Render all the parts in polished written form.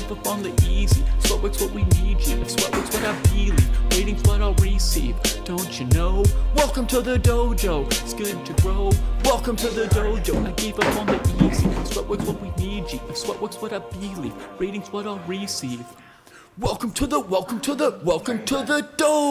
gave up on the easy. Sweatwork's what we need, G. If Sweatwork's what I believe, rating's what I'll receive. Don't you know? Welcome to the dojo. It's good to grow. Welcome to the dojo. I gave up on the easy. Sweatwork's what we need, G. If Sweatwork's what I believe, rating's what I'll receive. Welcome to the dojo. Welcome to the dojo.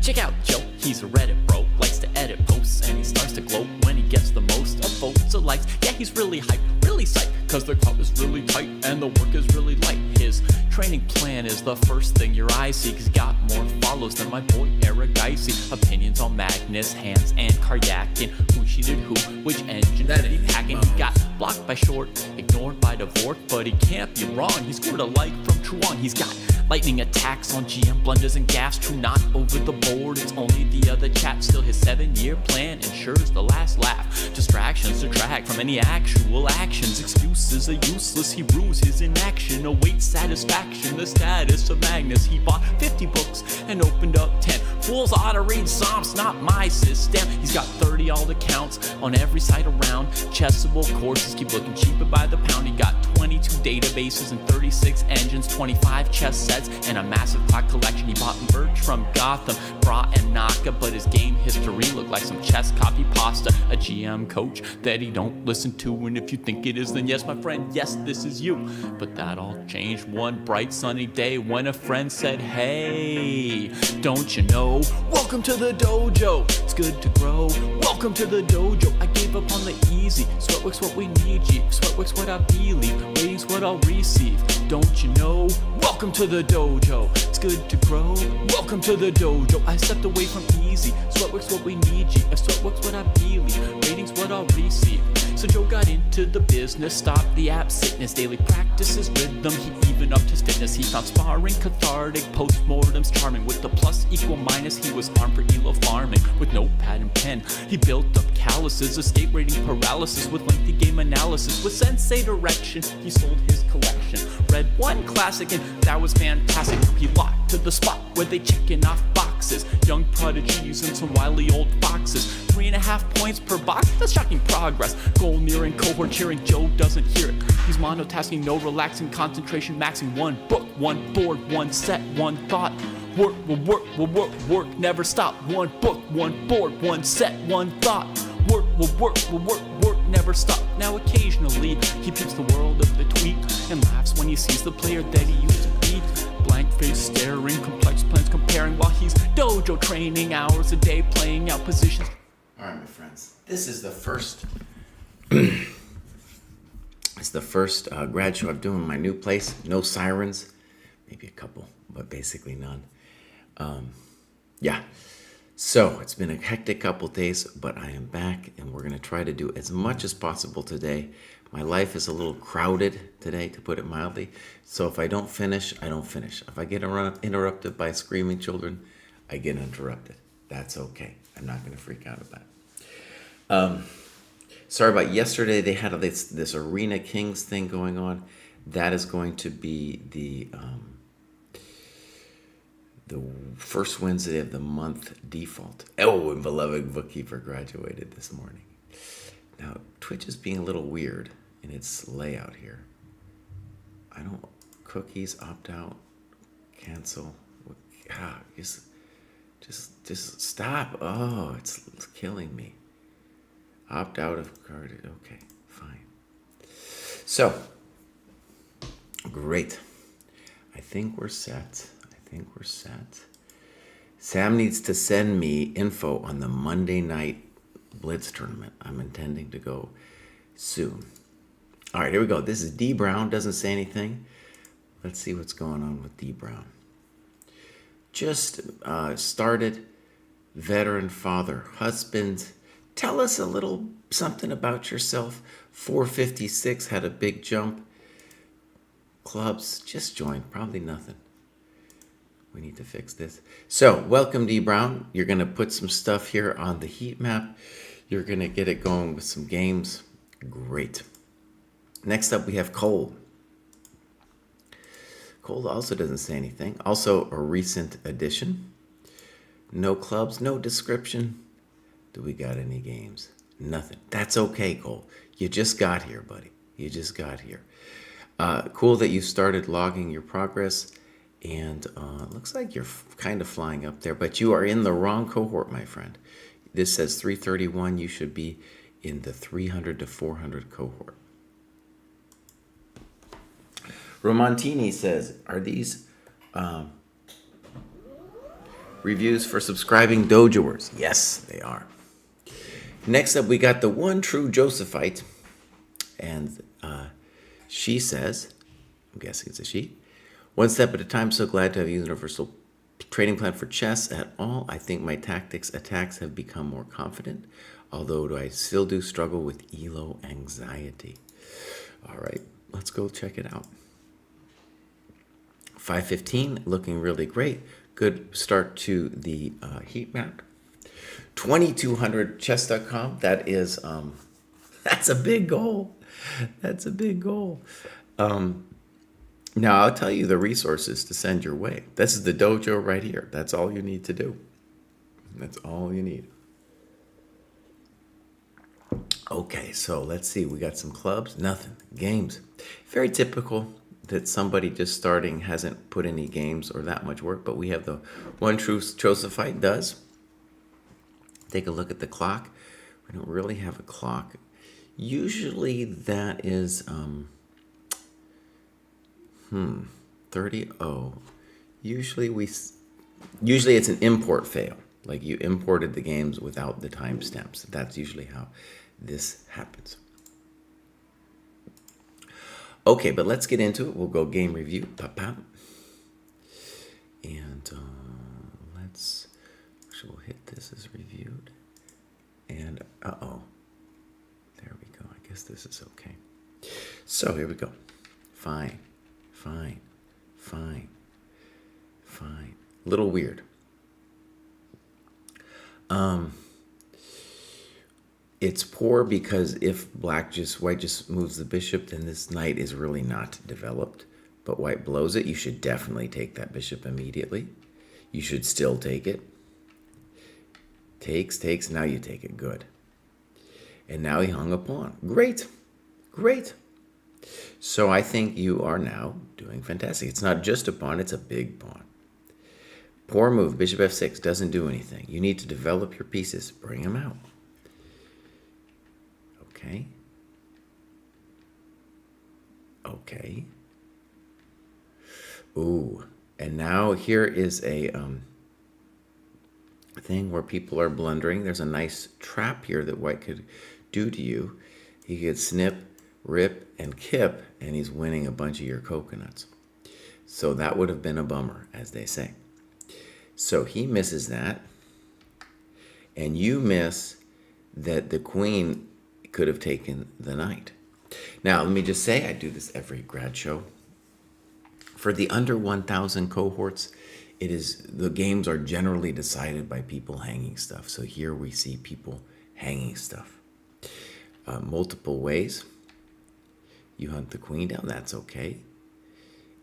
Check out Joe, he's a Reddit bro, likes to edit posts, and he starts to gloat when he gets the most of votes or likes. Yeah, he's really hyped, really psyched, cause the crowd is really tight and the work is really light. His training plan is the first thing your eyes see, cause he got more follows than my boy Aragaisi. Opinions on Magnus, Hans, and Karyakin, who cheated who, which engine did he hacking. He got blocked by Short, ignored by Dvorak, but he can't be wrong, he scored a like from Truong. He's got lightning attacks on GM blunders and gaffes, true not over the board, it's only the other chat. Still his 7-year plan ensures the last laugh. Distractions detract from any actual actions. Excuses are useless, he rues his inaction. Awaits satisfaction, the status of Magnus. He bought 50 books and opened up 10. Fools ought to read Psalms, not my system. He's got 30 alt accounts on every site around. Chessable courses keep looking cheaper by the pound. He got 22 databases and 36 engines, 25 chess sets, and a massive clock collection. He bought merch from Gotham, Bra and Naka, but his game history looked like some chess copy pasta. A GM coach that he don't listen to, and if you think it is, then yes, my friend, yes, this is you. But that all changed one bright sunny day when a friend said, hey, don't you know? Welcome to the dojo, it's good to grow. Welcome to the dojo, I gave up on the easy. Sweatwork's what we need, G. Sweatwork's what I believe, rating's what I'll receive. Don't you know? Welcome to the dojo, it's good to grow. Welcome to the dojo, I stepped away from easy. Sweatwork's what we need, G. If Sweatwork's what I believe, rating's what I'll receive. So Joe got into the business, stopped the app sickness, daily practice his rhythm, he even upped his fitness. He found sparring cathartic, postmortems charming. With the plus equal minus, he was armed for elo farming. With notepad and pen, he built up calluses, escape rating paralysis with lengthy game analysis. With sensei direction, he sold his collection. Read one classic and that was fantastic. He locked to the spot where they checking off boxes. Young prodigies and some wily old foxes. 3.5 points per box, that's shocking progress. Goal nearing, cohort cheering, Joe doesn't hear it. He's monotasking, no relaxing, concentration maxing. One book, one board, one set, one thought. Work will work will work, work never stop. One book, one board, one set, one thought. Work will work will work, work never stop. Now occasionally he peeps the world of the tweet and laughs when he sees the player that he used to be. Blank face staring, complex plans comparing, while he's dojo training hours a day, playing out positions. All right, my friends, this is the first grad show I'm doing in my new place. No sirens, maybe a couple, but basically none. Yeah, so it's been a hectic couple days, but I am back and we're gonna try to do as much as possible today. My life is a little crowded today, to put it mildly. So if I don't finish, I don't finish. If I get interrupted by screaming children, I get interrupted. That's okay. I'm not gonna freak out about it. Sorry about yesterday. They had this Arena Kings thing going on. That is going to be the first Wednesday of the month default. Oh, and beloved bookkeeper graduated this morning. Now, Twitch is being a little weird in its layout here. Cookies, opt out, cancel. Just stop. Oh, it's killing me. Opt out of card. Okay, fine. So, great. I think we're set. Sam needs to send me info on the Monday night Blitz tournament. I'm intending to go soon. All right, here we go. This is D Brown. Doesn't say anything. Let's see what's going on with D Brown. Just started, veteran father, husband. Tell us a little something about yourself. 456, had a big jump. Clubs, just joined, probably nothing. We need to fix this. So, welcome D Brown. You're going to put some stuff here on the heat map. You're going to get it going with some games. Great. Next up, we have Cole. Cole also doesn't say anything. Also, a recent addition. No clubs, no description. Do we got any games? Nothing. That's okay, Cole. You just got here, buddy. You just got here. Cool that you started logging your progress. And looks like you're kind of flying up there, but you are in the wrong cohort, my friend. This says 331. You should be in the 300 to 400 cohort. Romantini says, are these reviews for subscribing dojoers? Yes, they are. Next up, we got the one true Josephite. And she says, I'm guessing it's a she, one step at a time, so glad to have a universal training plan for chess at all. I think my attacks have become more confident, although I still do struggle with ELO anxiety. All right, let's go check it out. 515, looking really great. Good start to the heat map. 2200 chess.com, that is, that's a big goal. That's a big goal. Now, I'll tell you the resources to send your way. This is the dojo right here. That's all you need to do. That's all you need. Okay, so let's see. We got some clubs. Nothing. Games. Very typical that somebody just starting hasn't put any games or that much work, but we have the one true Josephite does. Take a look at the clock. We don't really have a clock. Usually that is 30. Oh, usually it's an import fail. Like you imported the games without the timestamps. That's usually how this happens. Okay, but let's get into it. We'll go game review. And we'll hit this as reviewed. And there we go. I guess this is okay. So here we go. Fine. Little weird. It's poor because if white just moves the bishop, then this knight is really not developed. But white blows it. You should definitely take that bishop immediately. You should still take it. Takes. Now you take it. Good. And now he hung a pawn. Great. So I think you are now doing fantastic. It's not just a pawn, it's a big pawn. Poor move. Bishop f6 doesn't do anything. You need to develop your pieces. Bring them out. Okay. Ooh. And now here is a thing where people are blundering. There's a nice trap here that white could do to you. He could snip, rip, and kip, and he's winning a bunch of your coconuts. So that would have been a bummer, as they say. So he misses that. And you miss that the queen could have taken the knight. Now, let me just say, I do this every grad show. For the under 1,000 cohorts, the games are generally decided by people hanging stuff. So here we see people hanging stuff. Multiple ways. You hunt the queen down, that's okay.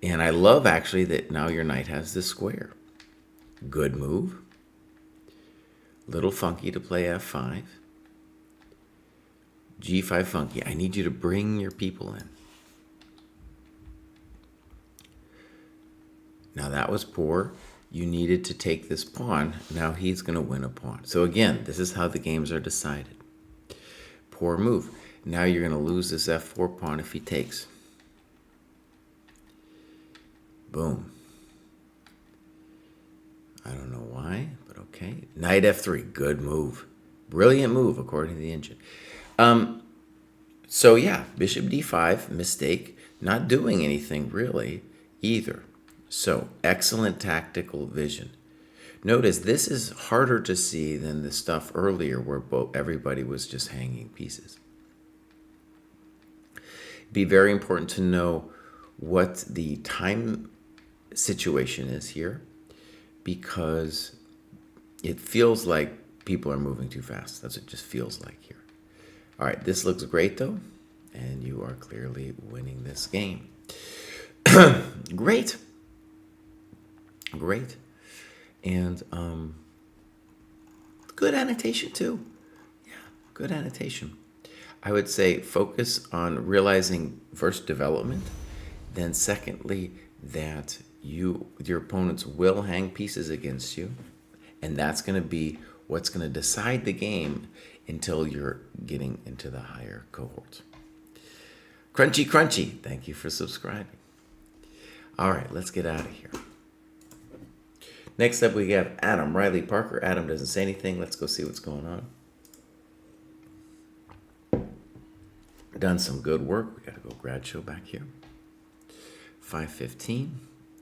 And I love, actually, that now your knight has this square. Good move. Little funky to play f5. g5 funky. I need you to bring your people in. Now that was poor. You needed to take this pawn. Now he's going to win a pawn. So again, this is how the games are decided. Poor move. Now you're going to lose this f4 pawn if he takes. Boom. I don't know why, but okay. Knight f3. Good move. Brilliant move, according to the engine. So yeah, bishop d5, mistake. Not doing anything really either. So excellent tactical vision. Notice this is harder to see than the stuff earlier where everybody was just hanging pieces. It'd be very important to know what the time situation is here, because it feels like people are moving too fast. That's what it just feels like here. All right, this looks great though, and you are clearly winning this game. Great. Great. And good annotation too. Yeah, good annotation. I would say focus on realizing first development, then secondly that your opponents will hang pieces against you, and that's going to be what's going to decide the game until you're getting into the higher cohorts. Crunchy Crunchy, thank you for subscribing. All right, let's get out of here. Next up, we have Adam Riley Parker. Adam doesn't say anything. Let's go see what's going on. Done some good work. We got to go grad show back here. 5:15.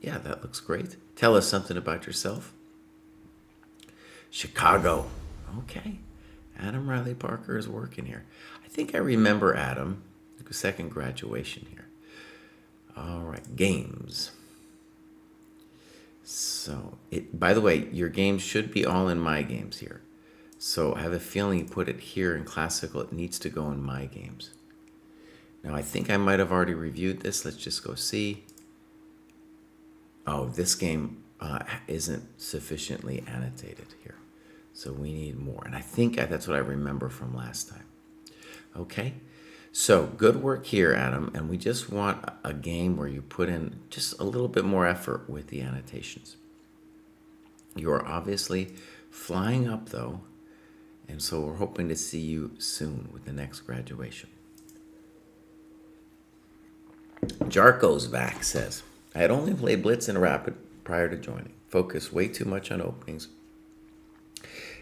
Yeah, that looks great. Tell us something about yourself. Chicago. Okay. Adam Riley Parker is working here. I think I remember Adam. Second graduation here. All right, games. So, by the way, your games should be all in my games here. So I have a feeling you put it here in classical. It needs to go in my games. Now, I think I might have already reviewed this. Let's just go see. Oh, this game isn't sufficiently annotated here. So we need more. And I think that's what I remember from last time. Okay. So good work here, Adam, and we just want a game where you put in just a little bit more effort with the annotations. You are obviously flying up, though, and so we're hoping to see you soon with the next graduation. Jarko's back says, I had only played Blitz and Rapid prior to joining, focused way too much on openings,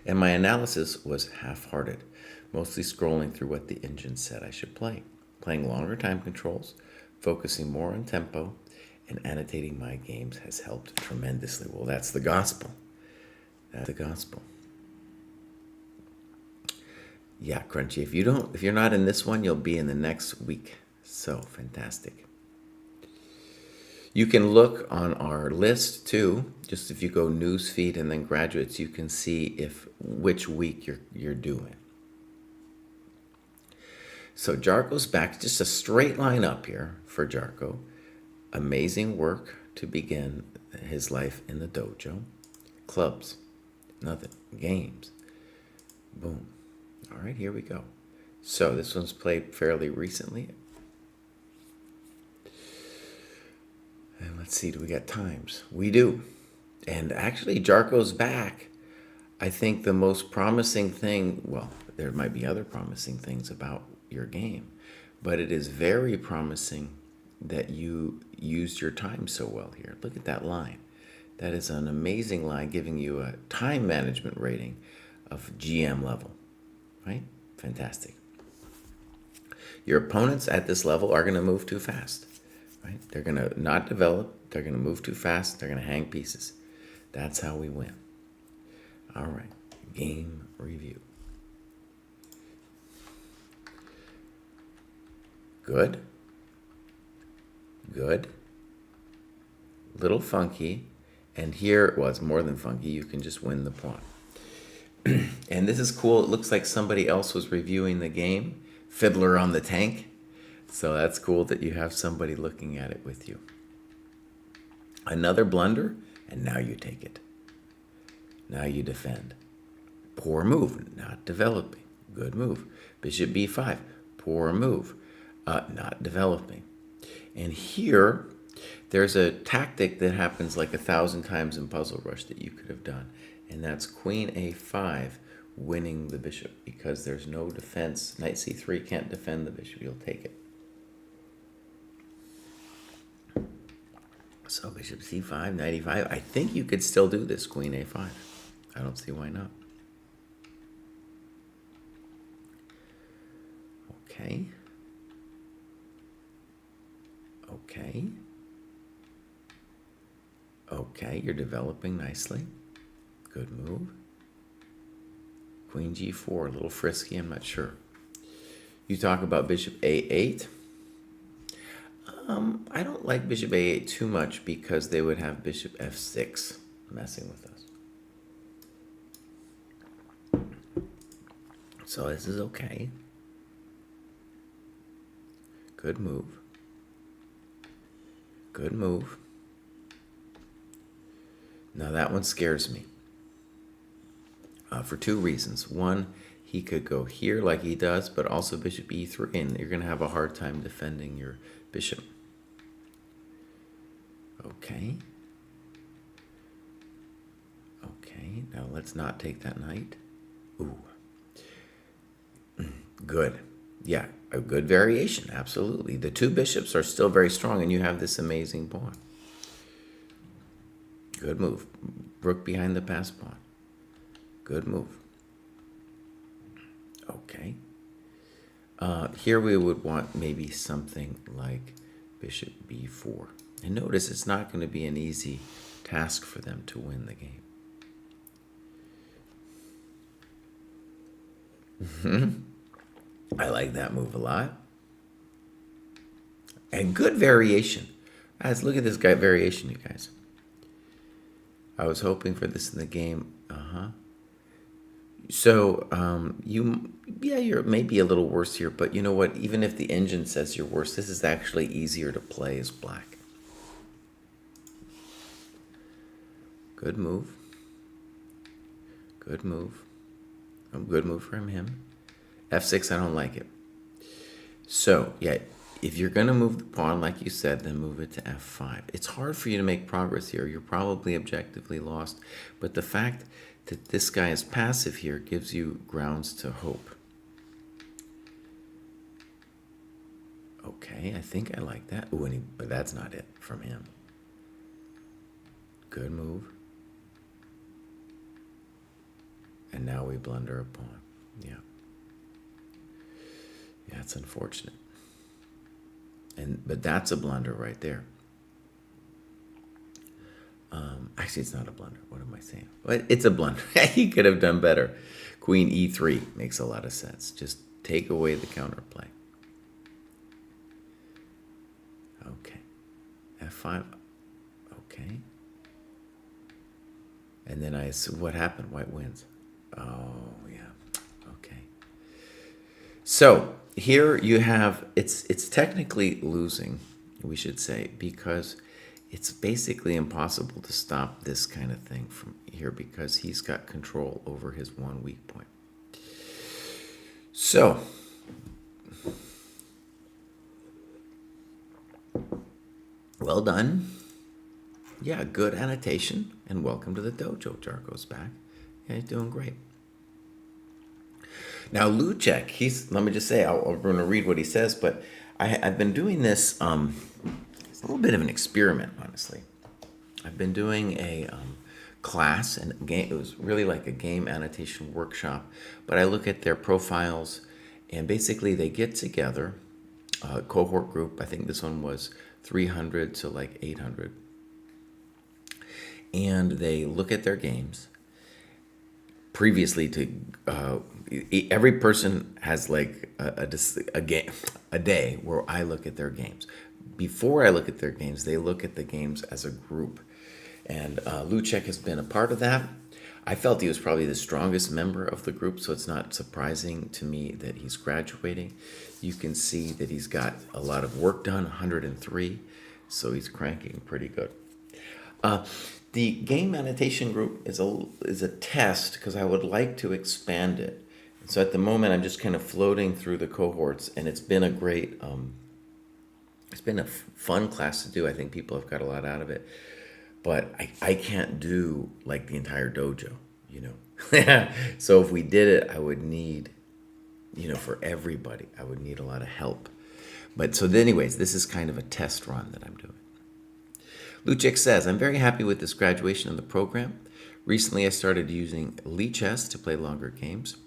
and my analysis was half-hearted. Mostly scrolling through what the engine said I should play, playing longer time controls, focusing more on tempo, and annotating my games has helped tremendously. Well, that's the gospel. That's the gospel. Yeah, Crunchy, if you're not in this one, you'll be in the next week. So fantastic. You can look on our list too. Just if you go newsfeed and then graduates, you can see which week you're doing. So Jarko's back, just a straight line up here for Jarko. Amazing work to begin his life in the dojo. Clubs, nothing. Games, boom. All right, here we go. So this one's played fairly recently. And let's see, do we got times? We do. And actually, Jarko's back. I think the most promising thing, well, there might be other promising things about your game, but it is very promising that you used your time so well here. Look at that line. That is an amazing line, giving you a time management rating of GM level, right? Fantastic. Your opponents at this level are going to move too fast, right? They're going to not develop. They're going to move too fast. They're going to hang pieces. That's how we win. All right, game review. Good. Good. Little funky. And here, well, it's more than funky. You can just win the pawn. And this is cool. It looks like somebody else was reviewing the game. Fiddler on the Tank. So that's cool that you have somebody looking at it with you. Another blunder, and now you take it. Now you defend. Poor move, not developing. Good move. Bishop b5. Poor move. Not developing. And here, there's a tactic that happens like 1,000 times in Puzzle Rush that you could have done. And that's Queen a5 winning the bishop because there's no defense. Knight c3 can't defend the bishop. You'll take it. So bishop c5, knight e5. I think you could still do this, Queen a5. I don't see why not. Okay. Okay. Okay, you're developing nicely. Good move. Queen g4, a little frisky, I'm not sure. You talk about bishop a8. I don't like bishop a8 too much because they would have bishop f6 messing with us. So this is okay. Good move. Good move. Now that one scares me for two reasons. One, he could go here like he does, but also bishop e3, and you're going to have a hard time defending your bishop. Okay. Okay, now let's not take that knight. Ooh. Good. Yeah, a good variation, absolutely. The two bishops are still very strong, and you have this amazing pawn. Good move. Rook behind the pass pawn. Good move. Okay. Here we would want maybe something like bishop b4. And notice it's not going to be an easy task for them to win the game. I like that move a lot. And good variation. Guys, look at this guy variation, you guys. I was hoping for this in the game. So, you're maybe a little worse here, but you know what? Even if the engine says you're worse, this is actually easier to play as black. Good move. Good move. Good move from him. F6, I don't like it. So, yeah, if you're going to move the pawn, like you said, then move it to F5. It's hard for you to make progress here. You're probably objectively lost. But the fact that this guy is passive here gives you grounds to hope. Okay, I think I like that. Ooh, but that's not it from him. Good move. And now we blunder a pawn. Yeah. Yeah, it's unfortunate. But that's a blunder right there. Actually, it's not a blunder. What am I saying? Well, it's a blunder. He could have done better. Queen e3 makes a lot of sense. Just take away the counterplay. Okay. F5. Okay. And then what happened? White wins. Oh, yeah. Okay. So here you have, it's technically losing, we should say, because it's basically impossible to stop this kind of thing from here because he's got control over his one weak point. So, well done. Yeah, good annotation, and welcome to the dojo. Jarko's back. Yeah, he's doing great. Now, Luchek, let me just say, I'm going to read what he says, but I've been doing this, it's a little bit of an experiment, honestly. I've been doing a class, and it was really like a game annotation workshop, but I look at their profiles, and basically they get together, cohort group, I think this one was 300 to like 800, and they look at their games. Previously to every person has like a day where I look at their games. Before I look at their games, they look at the games as a group. And Luchek has been a part of that. I felt he was probably the strongest member of the group, so it's not surprising to me that he's graduating. You can see that he's got a lot of work done, 103, so he's cranking pretty good. The game annotation group is a test because I would like to expand it. So at the moment, I'm just kind of floating through the cohorts, and it's been a great, it's been a fun class to do. I think people have got a lot out of it. But I can't do like the entire dojo, you know. So if we did it, I would need, you know, for everybody, I would need a lot of help. But so anyways, this is kind of a test run that I'm doing. Luchek says, I'm very happy with this graduation of the program. Recently, I started using Lichess to play longer games.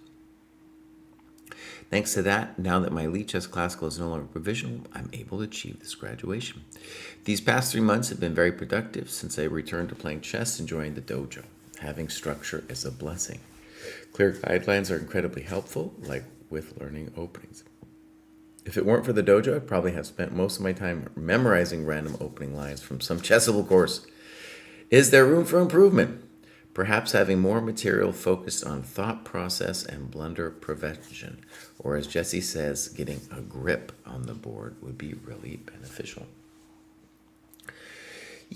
Thanks to that, now that my Lichess Classical is no longer provisional, I'm able to achieve this graduation. These past 3 months have been very productive since I returned to playing chess and joined the dojo. Having structure is a blessing. Clear guidelines are incredibly helpful, like with learning openings. If it weren't for the dojo, I'd probably have spent most of my time memorizing random opening lines from some Chessable course. Is there room for improvement? Perhaps having more material focused on thought process and blunder prevention, or as Jesse says, getting a grip on the board would be really beneficial.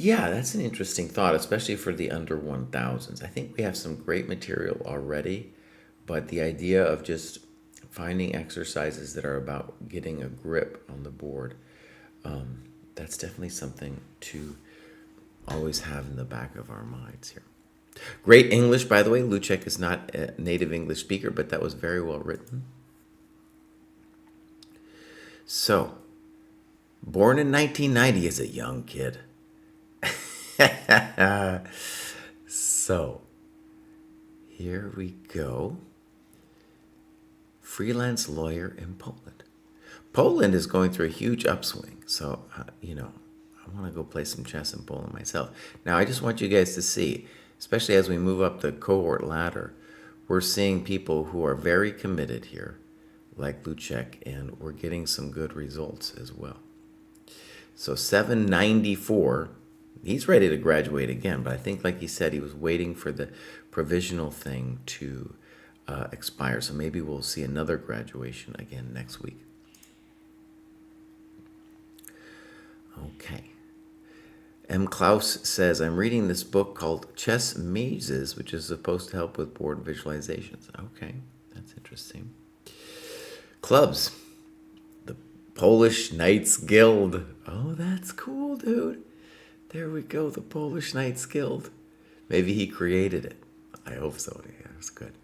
Yeah, that's an interesting thought, especially for the under 1000s. I think we have some great material already, but the idea of just finding exercises that are about getting a grip on the board, that's definitely something to always have in the back of our minds here. Great English, by the way. Lucek is not a native English speaker, but that was very well written. So, born in 1990 as a young kid. So, here we go. Freelance lawyer in Poland. Poland is going through a huge upswing. So, I want to go play some chess in Poland myself. Now, I just want you guys to see, especially as we move up the cohort ladder, we're seeing people who are very committed here, like Lucek, and we're getting some good results as well. So 794, he's ready to graduate again, but I think, like he said, he was waiting for the provisional thing to expire. So maybe we'll see another graduation again next week. Okay. M. Klaus says, I'm reading this book called Chess Mazes, which is supposed to help with board visualizations. Okay, that's interesting. Clubs. The Polish Knights Guild. Oh, that's cool, dude. There we go, the Polish Knights Guild. Maybe he created it. I hope so. Yeah, that's good.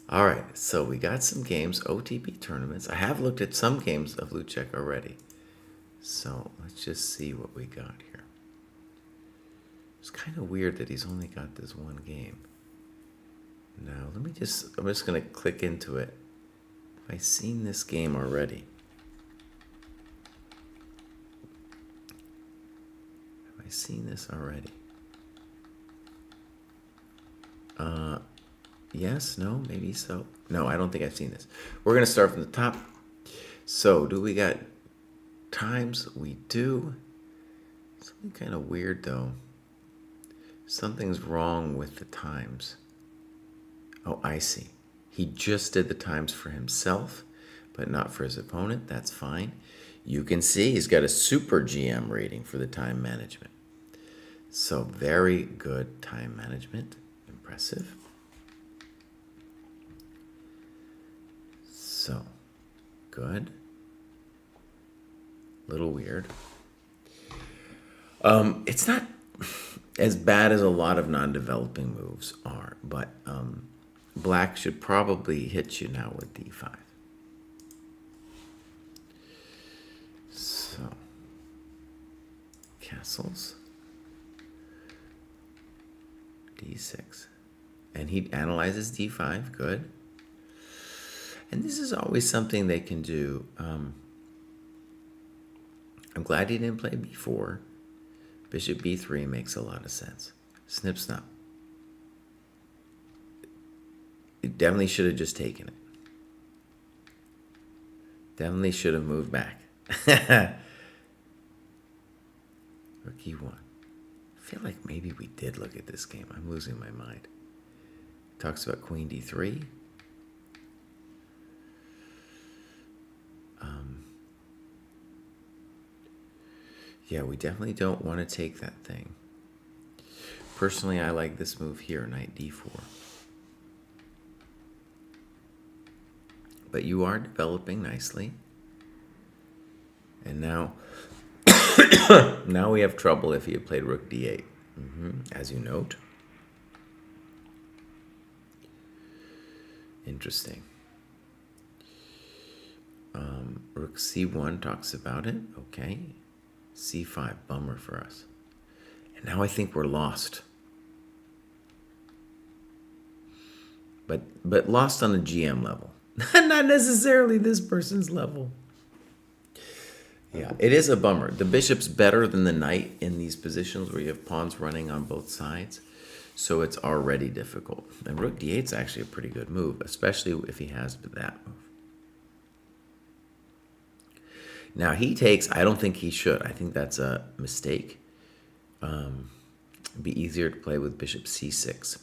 All right, so we got some games, OTP tournaments. I have looked at some games of Lucek already. So let's just see what we got here. It's kind of weird that he's only got this one game. Now, I'm just going to click into it. Have I seen this game already? Have I seen this already? Yes, no, maybe so. No, I don't think I've seen this. We're going to start from the top. So, do we got times? We do. Something kind of weird, though. Something's wrong with the times. Oh, I see. He just did the times for himself, but not for his opponent. That's fine. You can see he's got a super GM rating for the time management. So very good time management. Impressive. So, good. Little weird. It's not as bad as a lot of non-developing moves are, but black should probably hit you now with d5. So, castles, d6. And he analyzes d5, good. And this is always something they can do. I'm glad he didn't play b4. Bishop b3 makes a lot of sense. Snip snap. It definitely should have just taken it. Definitely should have moved back. Rook e1. I feel like maybe we did look at this game. I'm losing my mind. Talks about queen d3. Yeah, we definitely don't want to take that thing. Personally, I like this move here, knight d4. But you are developing nicely. And now, now we have trouble if he had played rook d8, as you note. Interesting. Rook c1 talks about it. Okay. c5, bummer for us. And now I think we're lost. But lost on a GM level. Not necessarily this person's level. Yeah, it is a bummer. The bishop's better than the knight in these positions where you have pawns running on both sides. So it's already difficult. And rook d8 is actually a pretty good move, especially if he has that move. Now he takes, I don't think he should. I think that's a mistake. It'd be easier to play with bishop c6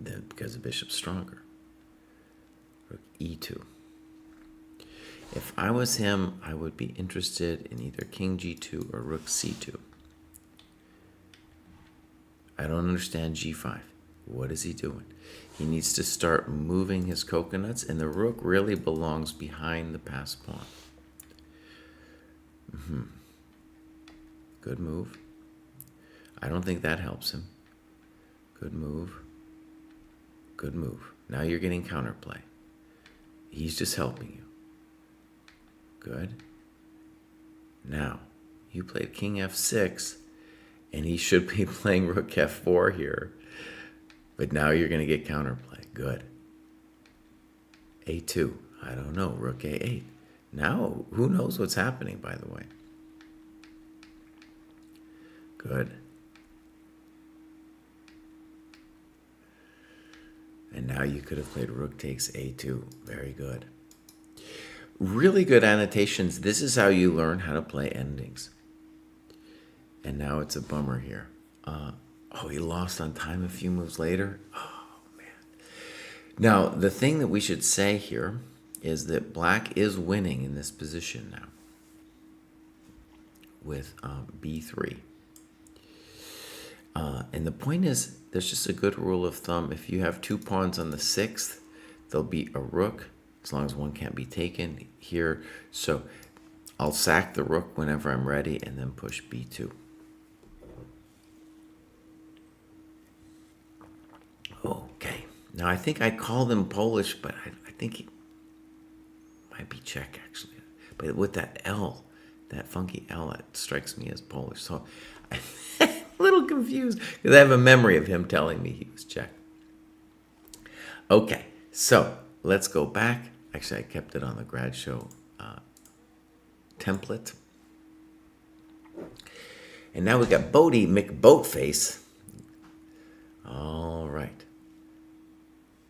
than because the bishop's stronger. Rook e2. If I was him, I would be interested in either king g2 or rook c2. I don't understand g5. What is he doing? He needs to start moving his coconuts, and the rook really belongs behind the passed pawn. Good move. I don't think that helps him. Good move. Good move. Now you're getting counterplay. He's just helping you. Good. Now, you played king f6, and he should be playing rook f4 here. But now you're going to get counterplay. Good. a2. I don't know. Rook a8. Now, who knows what's happening, by the way. Good. And now you could have played rook takes a2. Very good. Really good annotations. This is how you learn how to play endings. And now it's a bummer here. Oh, he lost on time a few moves later. Oh, man. Now, the thing that we should say here is that black is winning in this position now with b3. And the point is, there's just a good rule of thumb. If you have two pawns on the sixth, there'll be a rook, as long as one can't be taken here. So I'll sack the rook whenever I'm ready and then push b2. Okay. Now, I think I called him Polish, but I think he might be Czech, actually. But with that L, that funky L, it strikes me as Polish. So I'm a little confused because I have a memory of him telling me he was Czech. Okay, so let's go back. Actually, I kept it on the grad show template. And now we got Bodie McBoatface. All right.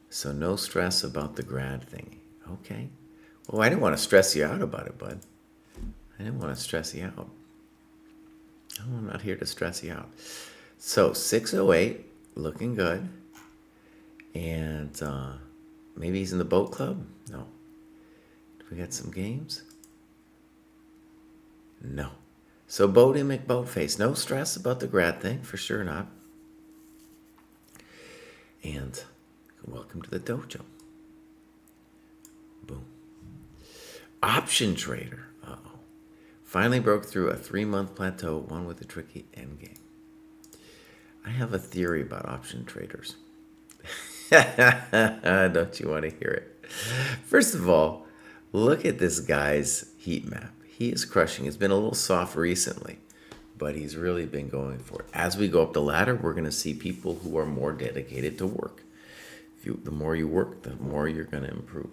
So no stress about the grad thing. Okay. Well, I didn't want to stress you out about it, bud. I didn't want to stress you out. Oh, I'm not here to stress you out. So 608, looking good. And maybe he's in the boat club? No. Do we got some games? No. So Bodie McBoatface, no stress about the grad thing, for sure not. And welcome to the dojo. Boom. Option trader. Uh-oh. Finally broke through a 3-month plateau, one with a tricky endgame. I have a theory about option traders. Don't you want to hear it? First of all, look at this guy's heat map. He is crushing. It's been a little soft recently, but he's really been going for it. As we go up the ladder, we're going to see people who are more dedicated to work. The more you work, the more you're going to improve.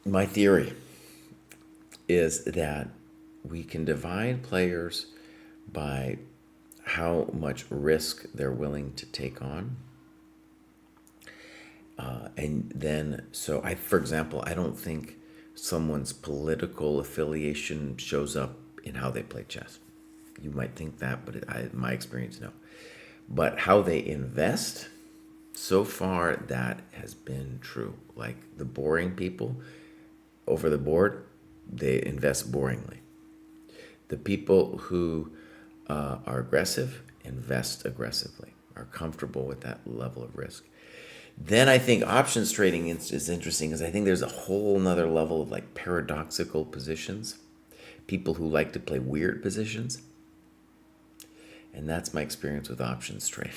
My theory is that we can divide players by how much risk they're willing to take on. And then, so for example, I don't think someone's political affiliation shows up in how they play chess. You might think that, but in my experience, no. But how they invest, so far that has been true. Like the boring people over the board, they invest boringly. The people who are aggressive invest aggressively, are comfortable with that level of risk. Then I think options trading is interesting because I think there's a whole nother level of like paradoxical positions. People who like to play weird positions. And that's my experience with options trading.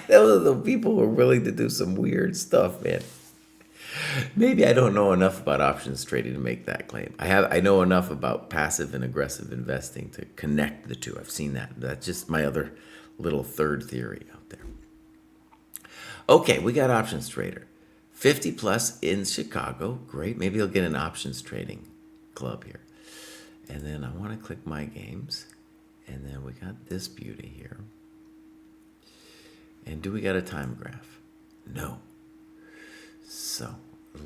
Those are the people who are willing to do some weird stuff, man. Maybe I don't know enough about options trading to make that claim. I know enough about passive and aggressive investing to connect the two. I've seen that. That's just my other little third theory out there. Okay, we got options trader. 50 plus in Chicago. Great. Maybe he'll get an options trading club here. And then I want to click my games. And then we got this beauty here. And do we got a time graph? No. So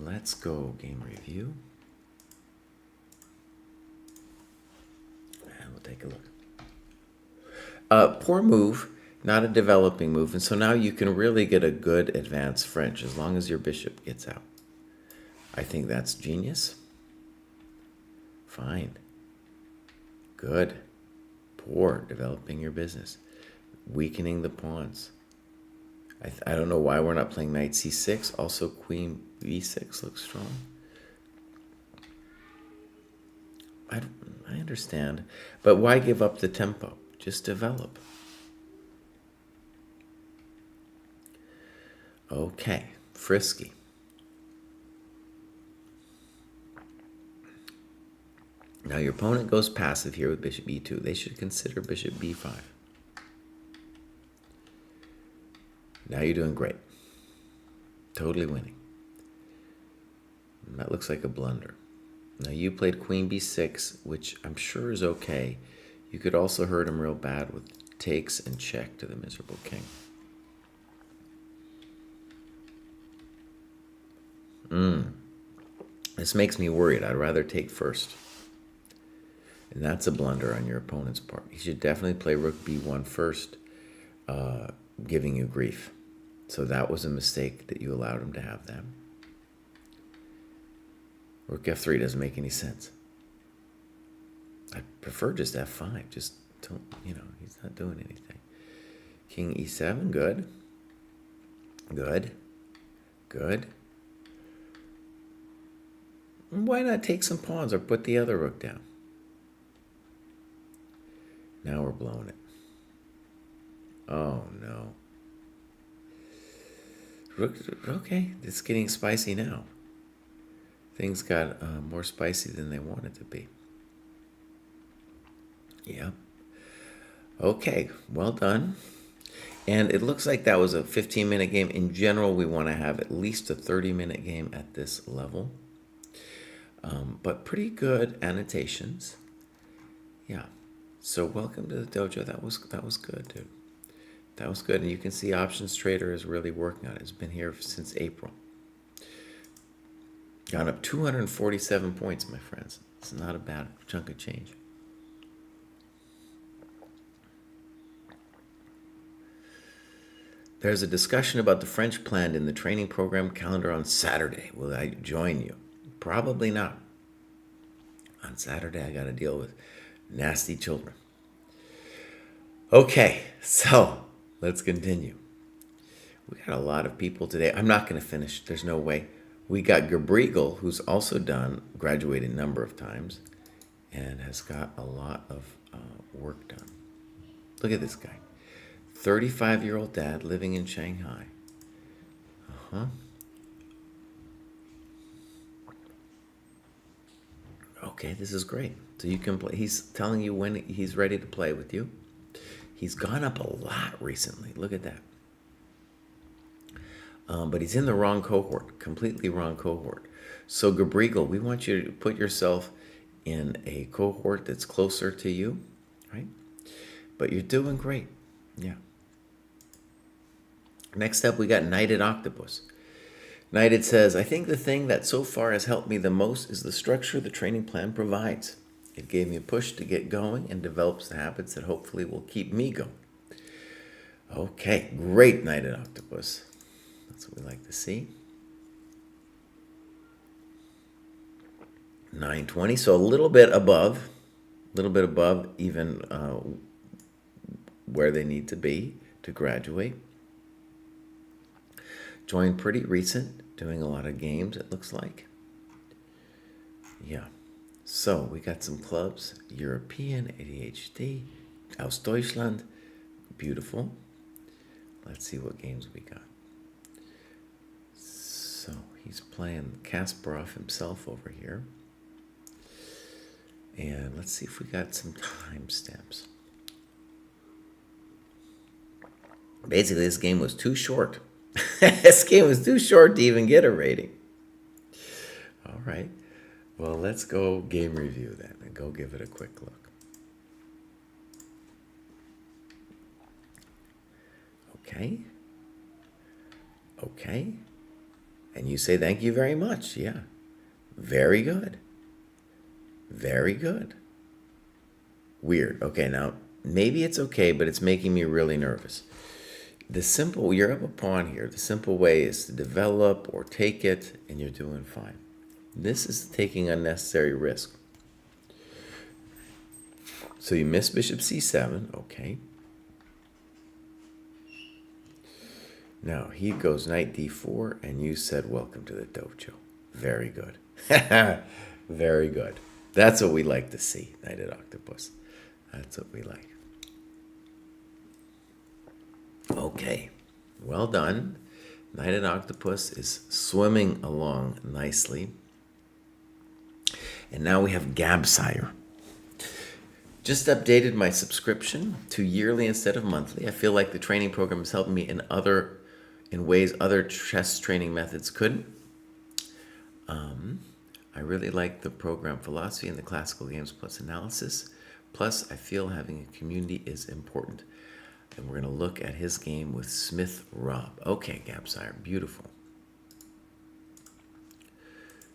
let's go game review. And we'll take a look. Poor move, not a developing move. And so now you can really get a good advanced French as long as your bishop gets out. I think that's genius. Fine. Good. Poor. Developing your business. Weakening the pawns. I don't know why we're not playing knight c6. Also, queen b6 looks strong. I understand. But why give up the tempo? Just develop. Okay. Frisky. Now your opponent goes passive here with bishop e2. They should consider bishop b5. Now you're doing great. Totally winning. And that looks like a blunder. Now you played queen b6, which I'm sure is okay. You could also hurt him real bad with takes and check to the miserable king. This makes me worried. I'd rather take first. And that's a blunder on your opponent's part. He should definitely play rook b1 first, giving you grief. So that was a mistake that you allowed him to have that. Rook f3 doesn't make any sense. I prefer just f5. Just don't, he's not doing anything. King e7, good. Good. Good. Why not take some pawns or put the other rook down? Now we're blowing it. Oh, no. Rook, okay, it's getting spicy now. Things got more spicy than they wanted to be. Yeah. Okay, well done. And it looks like that was a 15-minute game. In general, we want to have at least a 30-minute game at this level. But pretty good annotations. Yeah. So welcome to the dojo. That was good, dude. That was good. And you can see Options Trader is really working on it. It's been here since April. Gone up 247 points, my friends. It's not a bad chunk of change. There's a discussion about the French planned in the training program calendar on Saturday. Will I join you? Probably not. On Saturday, I got to deal with nasty children. Okay, so let's continue. We got a lot of people today. I'm not going to finish. There's no way. We got Gabriel, who's also graduated a number of times, and has got a lot of work done. Look at this guy. 35-year-old dad living in Shanghai. Okay, this is great. So you can play. He's telling you when he's ready to play with you. He's gone up a lot recently. Look at that. But he's in the wrong cohort, completely wrong cohort. So Gabriel, we want you to put yourself in a cohort that's closer to you, right? But you're doing great. Yeah. Next up, we got Knighted Octopus. Knighted says, I think the thing that so far has helped me the most is the structure the training plan provides. It gave me a push to get going and develops the habits that hopefully will keep me going. Okay, great, Knighted Octopus. That's what we like to see. 920, so a little bit above even where they need to be to graduate. Joined pretty recent, doing a lot of games, it looks like. Yeah. So we got some clubs. European, ADHD, Aus Deutschland. Beautiful. Let's see what games we got. So he's playing Kasparov himself over here. And let's see if we got some timestamps. Basically, this game was too short. This game was too short to even get a rating. All right. Well, let's go game review then and go give it a quick look. Okay. Okay. And you say thank you very much. Yeah. Very good. Very good. Weird. Okay, now maybe it's okay, but it's making me really nervous. You're up a pawn here. The simple way is to develop or take it, and you're doing fine. This is taking unnecessary risk. So you miss bishop c7, okay. Now he goes knight d4, and you said welcome to the dojo. Very good. Very good. That's what we like to see, Knighted Octopus. That's what we like. Okay, well done. Knighted Octopus is swimming along nicely. And now we have Gabsire. Just updated my subscription to yearly instead of monthly. I feel like the training program is helping me in ways other chess training methods couldn't. I really like the program philosophy and the classical games plus analysis. Plus, I feel having a community is important. And we're going to look at his game with Smith Rob. Okay, Gabsire, beautiful.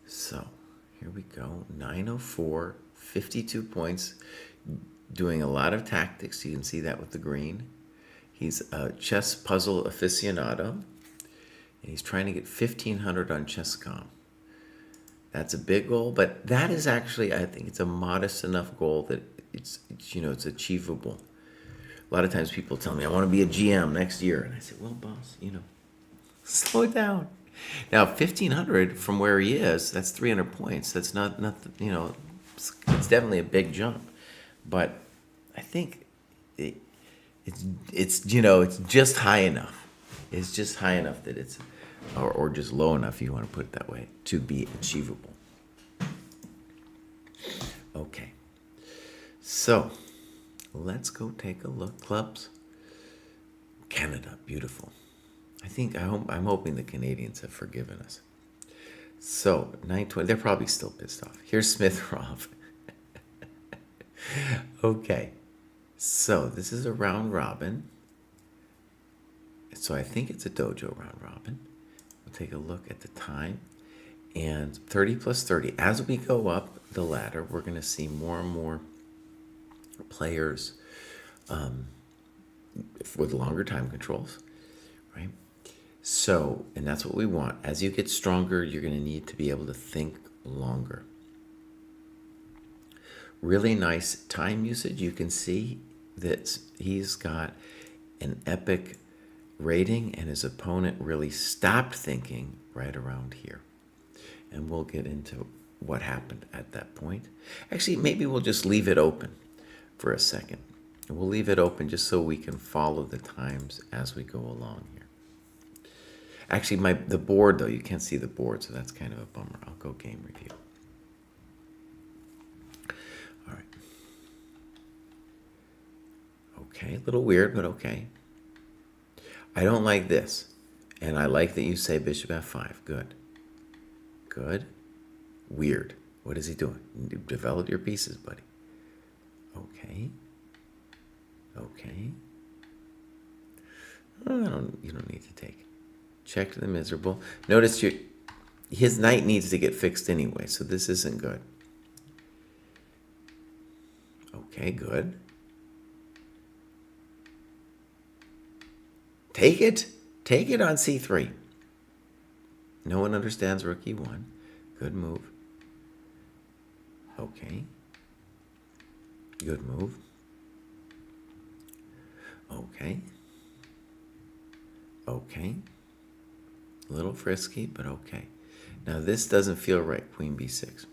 So, here we go. 904, 52 points. Doing a lot of tactics. You can see that with the green. He's a chess puzzle aficionado. And he's trying to get 1,500 on Chess.com. That's a big goal, but that is actually, I think it's a modest enough goal that it's achievable. A lot of times people tell me, I want to be a GM next year. And I say, well, boss, slow it down. Now, 1,500 from where he is, that's 300 points. That's not it's definitely a big jump. But I think it's just high enough. It's just high enough that it's, or just low enough, if you want to put it that way, to be achievable. Okay. So, let's go take a look. Clubs. Canada, beautiful. I'm hoping the Canadians have forgiven us. So, 920, they're probably still pissed off. Here's Smith Rob. Okay. So, this is a round robin. So, I think it's a dojo round robin. We'll take a look at the time. And 30 plus 30. As we go up the ladder, we're going to see more and more players with longer time controls, right? So, and that's what we want. As you get stronger, you're going to need to be able to think longer. Really nice time usage. You can see that he's got an epic rating, and his opponent really stopped thinking right around here. And we'll get into what happened at that point. Actually, maybe we'll just leave it open for a second. And we'll leave it open just so we can follow the times as we go along here. Actually, the board, though, you can't see the board, so that's kind of a bummer. I'll go game review. All right. Okay, a little weird, but okay. I don't like this. And I like that you say bishop f5. Good. Good. Weird. What is he doing? Develop your pieces, buddy. Okay. Okay. Oh, you don't need to take. Check to the miserable. Notice his knight needs to get fixed anyway, so this isn't good. Okay, good. Take it. Take it on c3. No one understands rook e1. Good move. Okay. Good move. Okay. Okay. A little frisky, but okay. Now this doesn't feel right. Queen b6.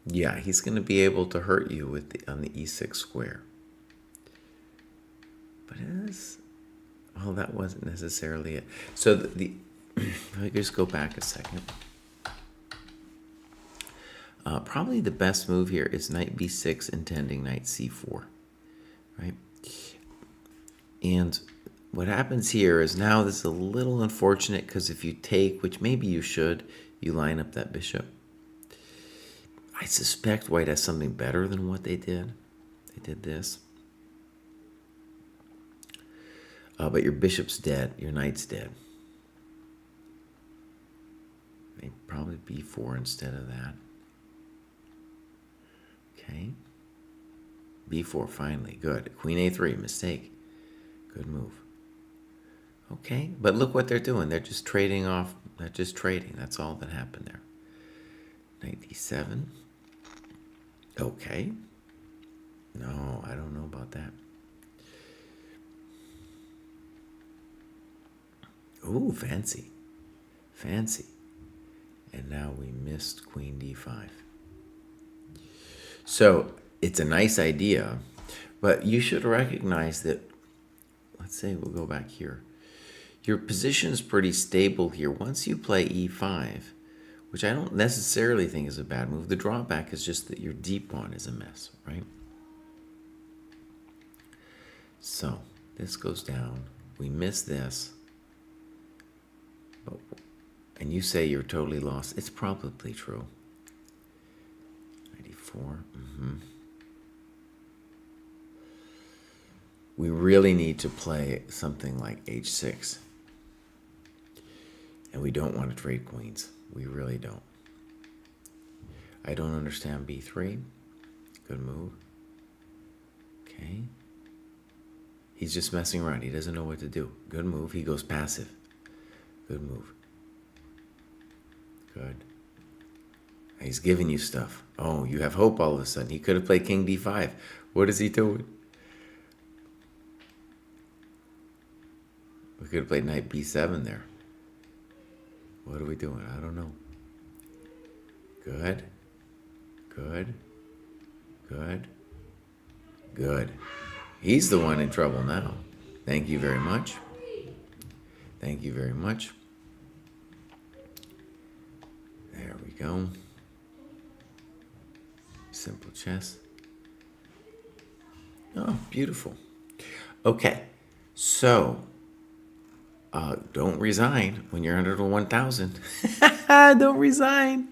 Yeah, he's going to be able to hurt you with on the e6 square. But well, that wasn't necessarily it. So let me just go back a second. Probably the best move here is knight b6 intending knight c4, right? And what happens here is now this is a little unfortunate because if you take, which maybe you should, you line up that bishop. I suspect white has something better than what they did. They did this. But your bishop's dead. Your knight's dead. Maybe probably b4 instead of that. Okay. b4 finally. Good. Queen a3. Mistake. Good move. Okay, but look what they're doing. They're just trading off. They're just trading. That's all that happened there. Knight d7. Okay. No, I don't know about that. Ooh, fancy. Fancy. And now we missed queen d5. So it's a nice idea, but you should recognize that, let's say we'll go back here. Your position is pretty stable here. Once you play e5, which I don't necessarily think is a bad move, the drawback is just that your deep pawn is a mess, right? So this goes down. We miss this. And you say you're totally lost. It's probably true. 94. We really need to play something like h6. And we don't want to trade queens. We really don't. I don't understand b3. Good move. Okay. He's just messing around. He doesn't know what to do. Good move. He goes passive. Good move. Good. He's giving you stuff. Oh, you have hope all of a sudden. He could have played king d5. What is he doing? We could have played knight b7 there. What are we doing? I don't know. Good. Good. Good. Good. He's the one in trouble now. Thank you very much. Thank you very much. There we go. Simple chess. Oh, beautiful. Okay, so don't resign when you're under the 1,000. Don't resign.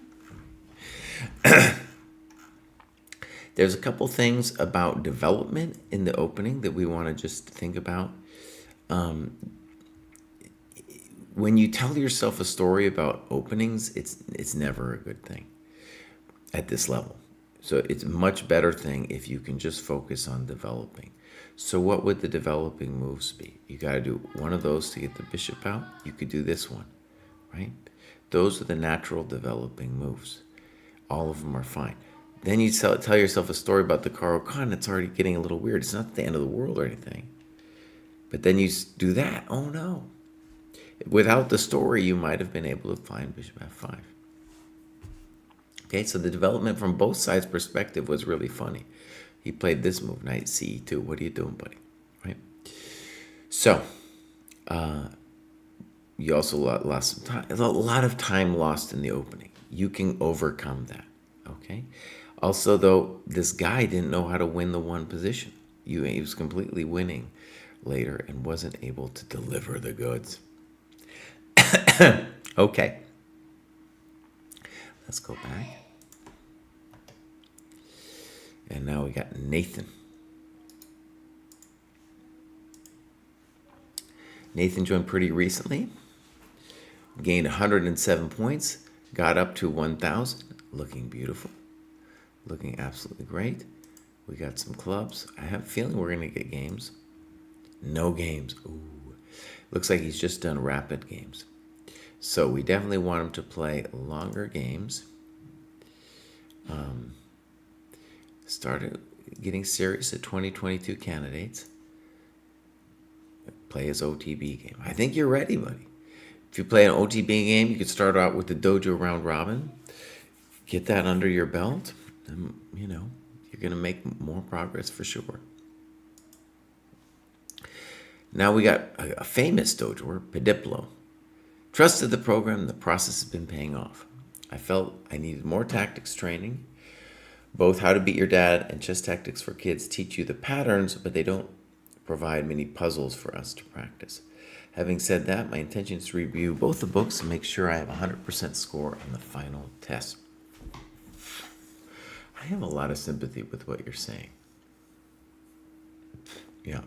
There's a couple things about development in the opening that we want to just think about. When you tell yourself a story about openings, it's never a good thing at this level. So it's a much better thing if you can just focus on developing. So what would the developing moves be? You got to do one of those to get the bishop out. You could do this one, right? Those are the natural developing moves. All of them are fine. Then you tell yourself a story about the Caro-Kann. It's already getting a little weird. It's not the end of the world or anything. But then you do that. Oh, no. Without the story, you might have been able to find bishop f5. Okay, so the development from both sides' perspective was really funny. He played this move, knight ce2. What are you doing, buddy? Right? So, you also lost some time. A lot of time lost in the opening. You can overcome that. Okay? Also, though, this guy didn't know how to win the one position. He was completely winning later and wasn't able to deliver the goods. Okay. Let's go back. And now we got Nathan. Nathan joined pretty recently. Gained 107 points. Got up to 1,000. Looking beautiful. Looking absolutely great. We got some clubs. I have a feeling we're going to get games. No games. Ooh. Looks like he's just done rapid games. So we definitely want him to play longer games. Started getting serious at 2022 candidates. Play his OTB game. I think you're ready, buddy. If you play an OTB game, you could start out with the Dojo round robin. Get that under your belt. And, you know, you're going to make more progress for sure. Now we got a famous dojoer, Pediplo. Trusted the program, and the process has been paying off. I felt I needed more tactics training. Both How to Beat Your Dad and Chess Tactics for Kids teach you the patterns, but they don't provide many puzzles for us to practice. Having said that, my intention is to review both the books and make sure I have a 100% score on the final test. I have a lot of sympathy with what you're saying. Yeah.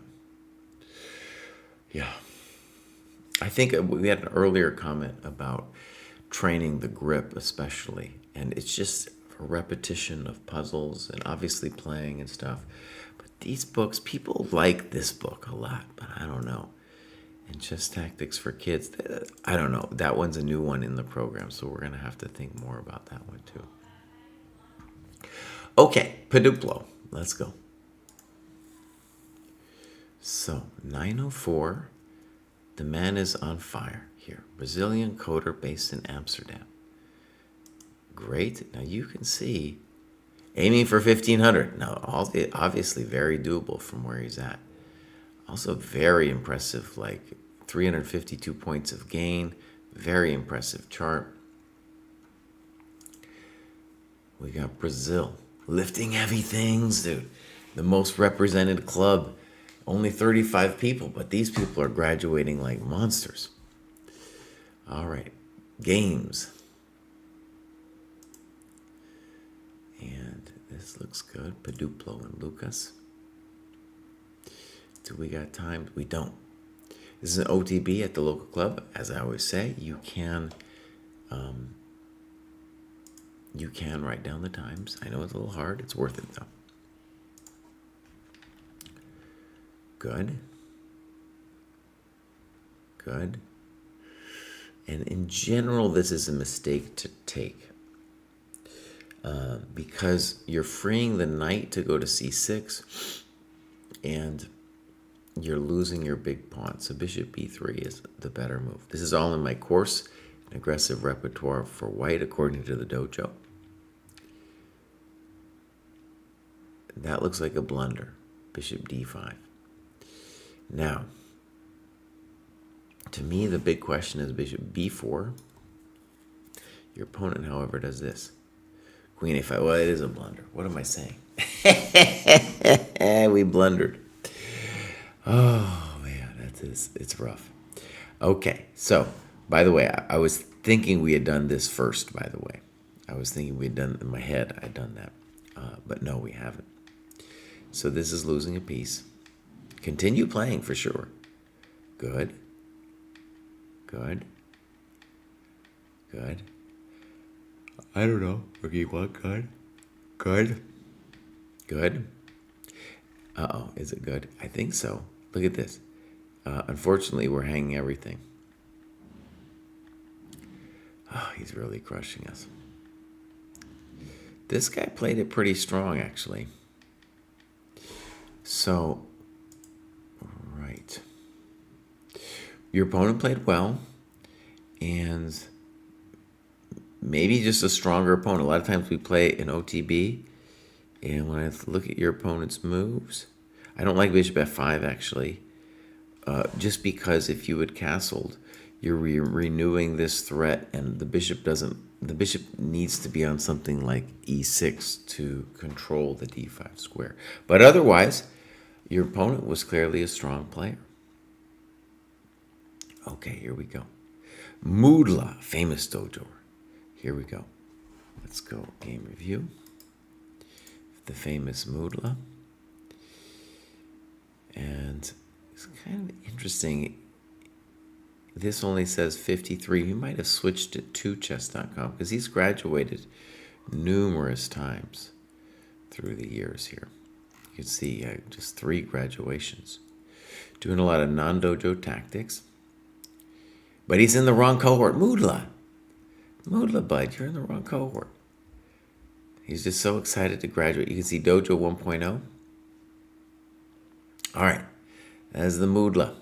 I think we had an earlier comment about training the grip especially, and it's just a repetition of puzzles and obviously playing and stuff. But these books, people like this book a lot, but I don't know. And chess tactics for kids. I don't know. That one's a new one in the program, so we're going to have to think more about that one too. Okay, Paduplo. Let's go. So, 904. The man is on fire here. Brazilian coder based in Amsterdam. Great. Now you can see, aiming for 1500. Now, obviously very doable from where he's at. Also very impressive, like 352 points of gain. Very impressive chart. We got Brazil. Lifting heavy things, dude. The most represented club. Only 35 people, but these people are graduating like monsters. All right. Games. And this looks good. Paduplo and Lucas. Do we got time? We don't. This is an OTB at the local club. As I always say, you can write down the times. I know it's a little hard. It's worth it, though. Good. Good. And in general, this is a mistake to take. Because you're freeing the knight to go to c6, and you're losing your big pawn. So bishop b3 is the better move. This is all in my course, an aggressive repertoire for white according to the dojo. That looks like a blunder. Bishop d5. Now, to me, the big question is bishop b4. Your opponent, however, does this. Queen a5. Well, it is a blunder. What am I saying? We blundered. Oh, man, it's rough. Okay, so, by the way, I was thinking we had done this first, by the way. I was thinking we had done, in my head, I'd done that. But no, we haven't. So this is losing a piece. Continue playing for sure. Good. Good. Good. I don't know. Okay, what? Good. Good. Good. Uh-oh, is it good? I think so. Look at this. Unfortunately, we're hanging everything. Oh, he's really crushing us. This guy played it pretty strong, actually. So, right. Your opponent played well, and maybe just a stronger opponent. A lot of times we play in OTB, and when I look at your opponent's moves, I don't like bishop f5, actually, just because if you had castled, you're renewing this threat, and the bishop needs to be on something like e6 to control the d5 square. But otherwise, your opponent was clearly a strong player. Okay, here we go. Moodla, famous dojo. Here we go. Let's go game review. The famous Moodla. And it's kind of interesting. This only says 53. He might have switched it to chess.com because he's graduated numerous times through the years here. You can see just 3 graduations. Doing a lot of non-dojo tactics. But he's in the wrong cohort. Moodla, bud, you're in the wrong cohort. He's just so excited to graduate. You can see Dojo 1.0. All right, that's the Moodla.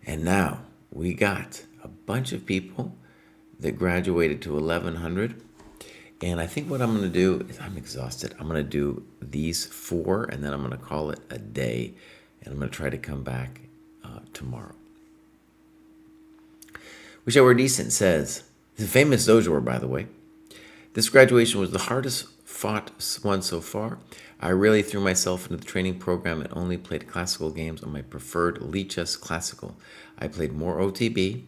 And now we got a bunch of people that graduated to 1100. And I think what I'm going to do is, I'm exhausted. I'm going to do these 4, and then I'm going to call it a day. And I'm going to try to come back tomorrow. Wish I Were Decent says, the famous dojo, by the way. This graduation was the hardest fought one so far. I really threw myself into the training program and only played classical games on my preferred Lichess Classical. I played more OTB,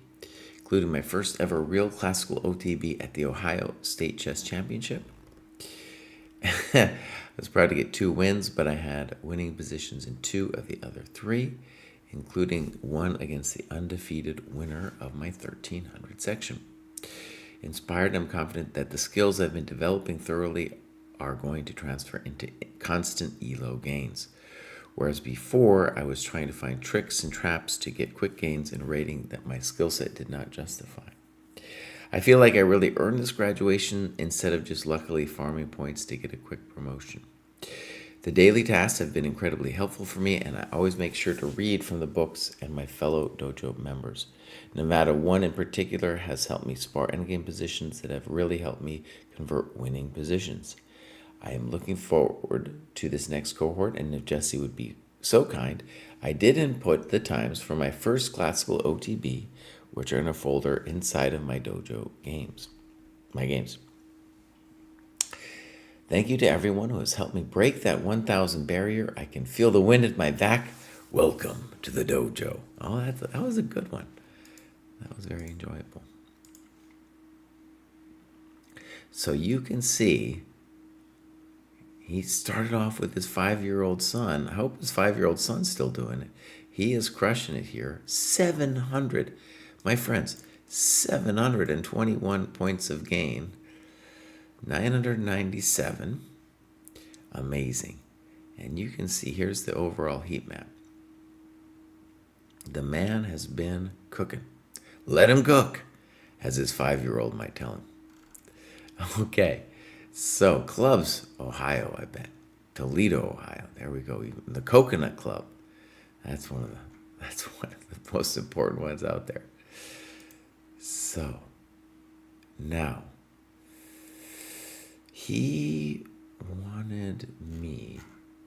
including my first ever real classical OTB at the Ohio State Chess Championship. I was proud to get 2 wins, but I had winning positions in 2 of the other 3, including one against the undefeated winner of my 1300 section. Inspired, I'm confident that the skills I've been developing thoroughly are going to transfer into constant ELO gains. Whereas before, I was trying to find tricks and traps to get quick gains in a rating that my skill set did not justify. I feel like I really earned this graduation instead of just luckily farming points to get a quick promotion. The daily tasks have been incredibly helpful for me, and I always make sure to read from the books and my fellow dojo members. Nevada 1 in particular has helped me spar endgame positions that have really helped me convert winning positions. I am looking forward to this next cohort, and if Jesse would be so kind, I did input the times for my first classical OTB, which are in a folder inside of my dojo games. Thank you to everyone who has helped me break that 1,000 barrier. I can feel the wind at my back. Welcome to the dojo. Oh, that was a good one. That was very enjoyable. So you can see he started off with his 5-year-old son. I hope his 5-year-old son's still doing it. He is crushing it here. 700. My friends, 721 points of gain. 997. Amazing. And you can see here's the overall heat map. The man has been cooking. Let him cook, as his 5-year-old might tell him. Okay, so clubs, Ohio, I bet. Toledo, Ohio. There we go. Even the Coconut Club. That's one of the most important ones out there. So, now, he wanted me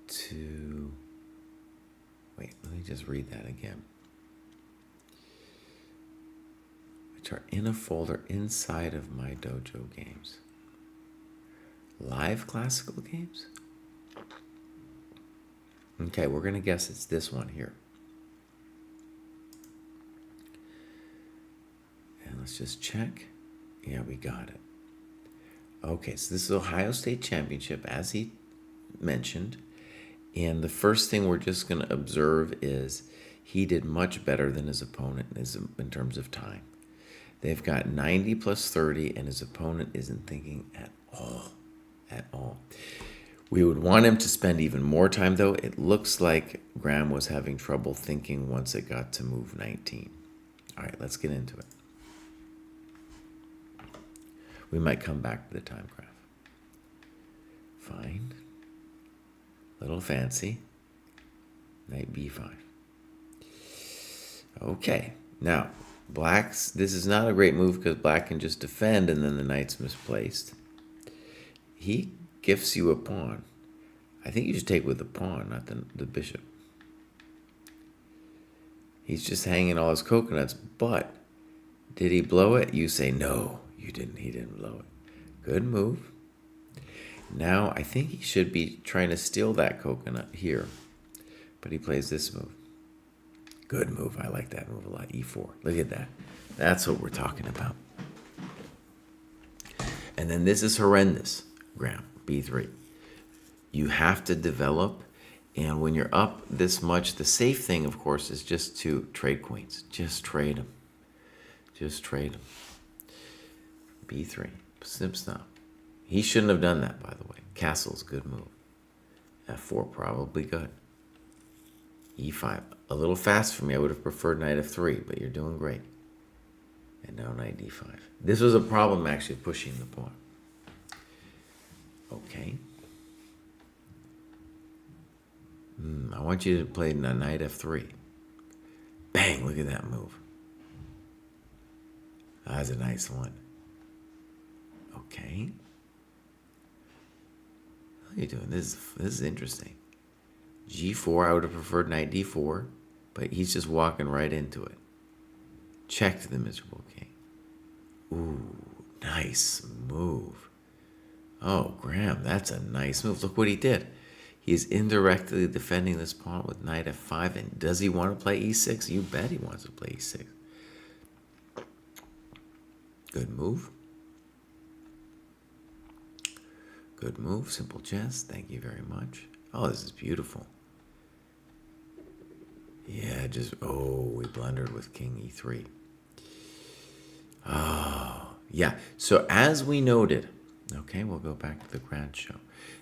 to... Wait, let me just read that again. Which are in a folder inside of my dojo games. Live classical games? Okay, we're going to guess it's this one here. And let's just check. Yeah, we got it. Okay, so this is Ohio State Championship, as he mentioned. And the first thing we're just going to observe is he did much better than his opponent in terms of time. They've got 90 plus 30, and his opponent isn't thinking at all. At all. We would want him to spend even more time, though. It looks like Graham was having trouble thinking once it got to move 19. All right, let's get into it. We might come back to the time graph. Fine. Little fancy. Knight b5. Okay. Now, this is not a great move because black can just defend and then the knight's misplaced. He gifts you a pawn. I think you should take with the pawn, not the bishop. He's just hanging all his coconuts, but did he blow it? You say no. You didn't. He didn't blow it. Good move. Now, I think he should be trying to steal that coconut here. But he plays this move. Good move. I like that move a lot. E4. Look at that. That's what we're talking about. And then this is horrendous. Graham, B3. You have to develop. And when you're up this much, the safe thing, of course, is just to trade queens. Just trade them. Just trade them. B3. Snip snap. He shouldn't have done that, by the way. Castle's good move. F4 probably good. E5. A little fast for me. I would have preferred knight F3, but you're doing great. And now knight D5. This was a problem actually pushing the pawn. Okay. I want you to play knight F3. Bang! Look at that move. That's a nice one. Okay. How are you doing? This is interesting. G4, I would have preferred knight D4, but he's just walking right into it. Check to the miserable king. Ooh, nice move. Oh, Graham, that's a nice move. Look what he did. He's indirectly defending this pawn with knight F5. And does he want to play E6? You bet he wants to play E6. Good move. Good move. Simple chess. Thank you very much. Oh, this is beautiful. Yeah, we blundered with king E3. Oh, yeah. So as we noted, okay, we'll go back to the grand show,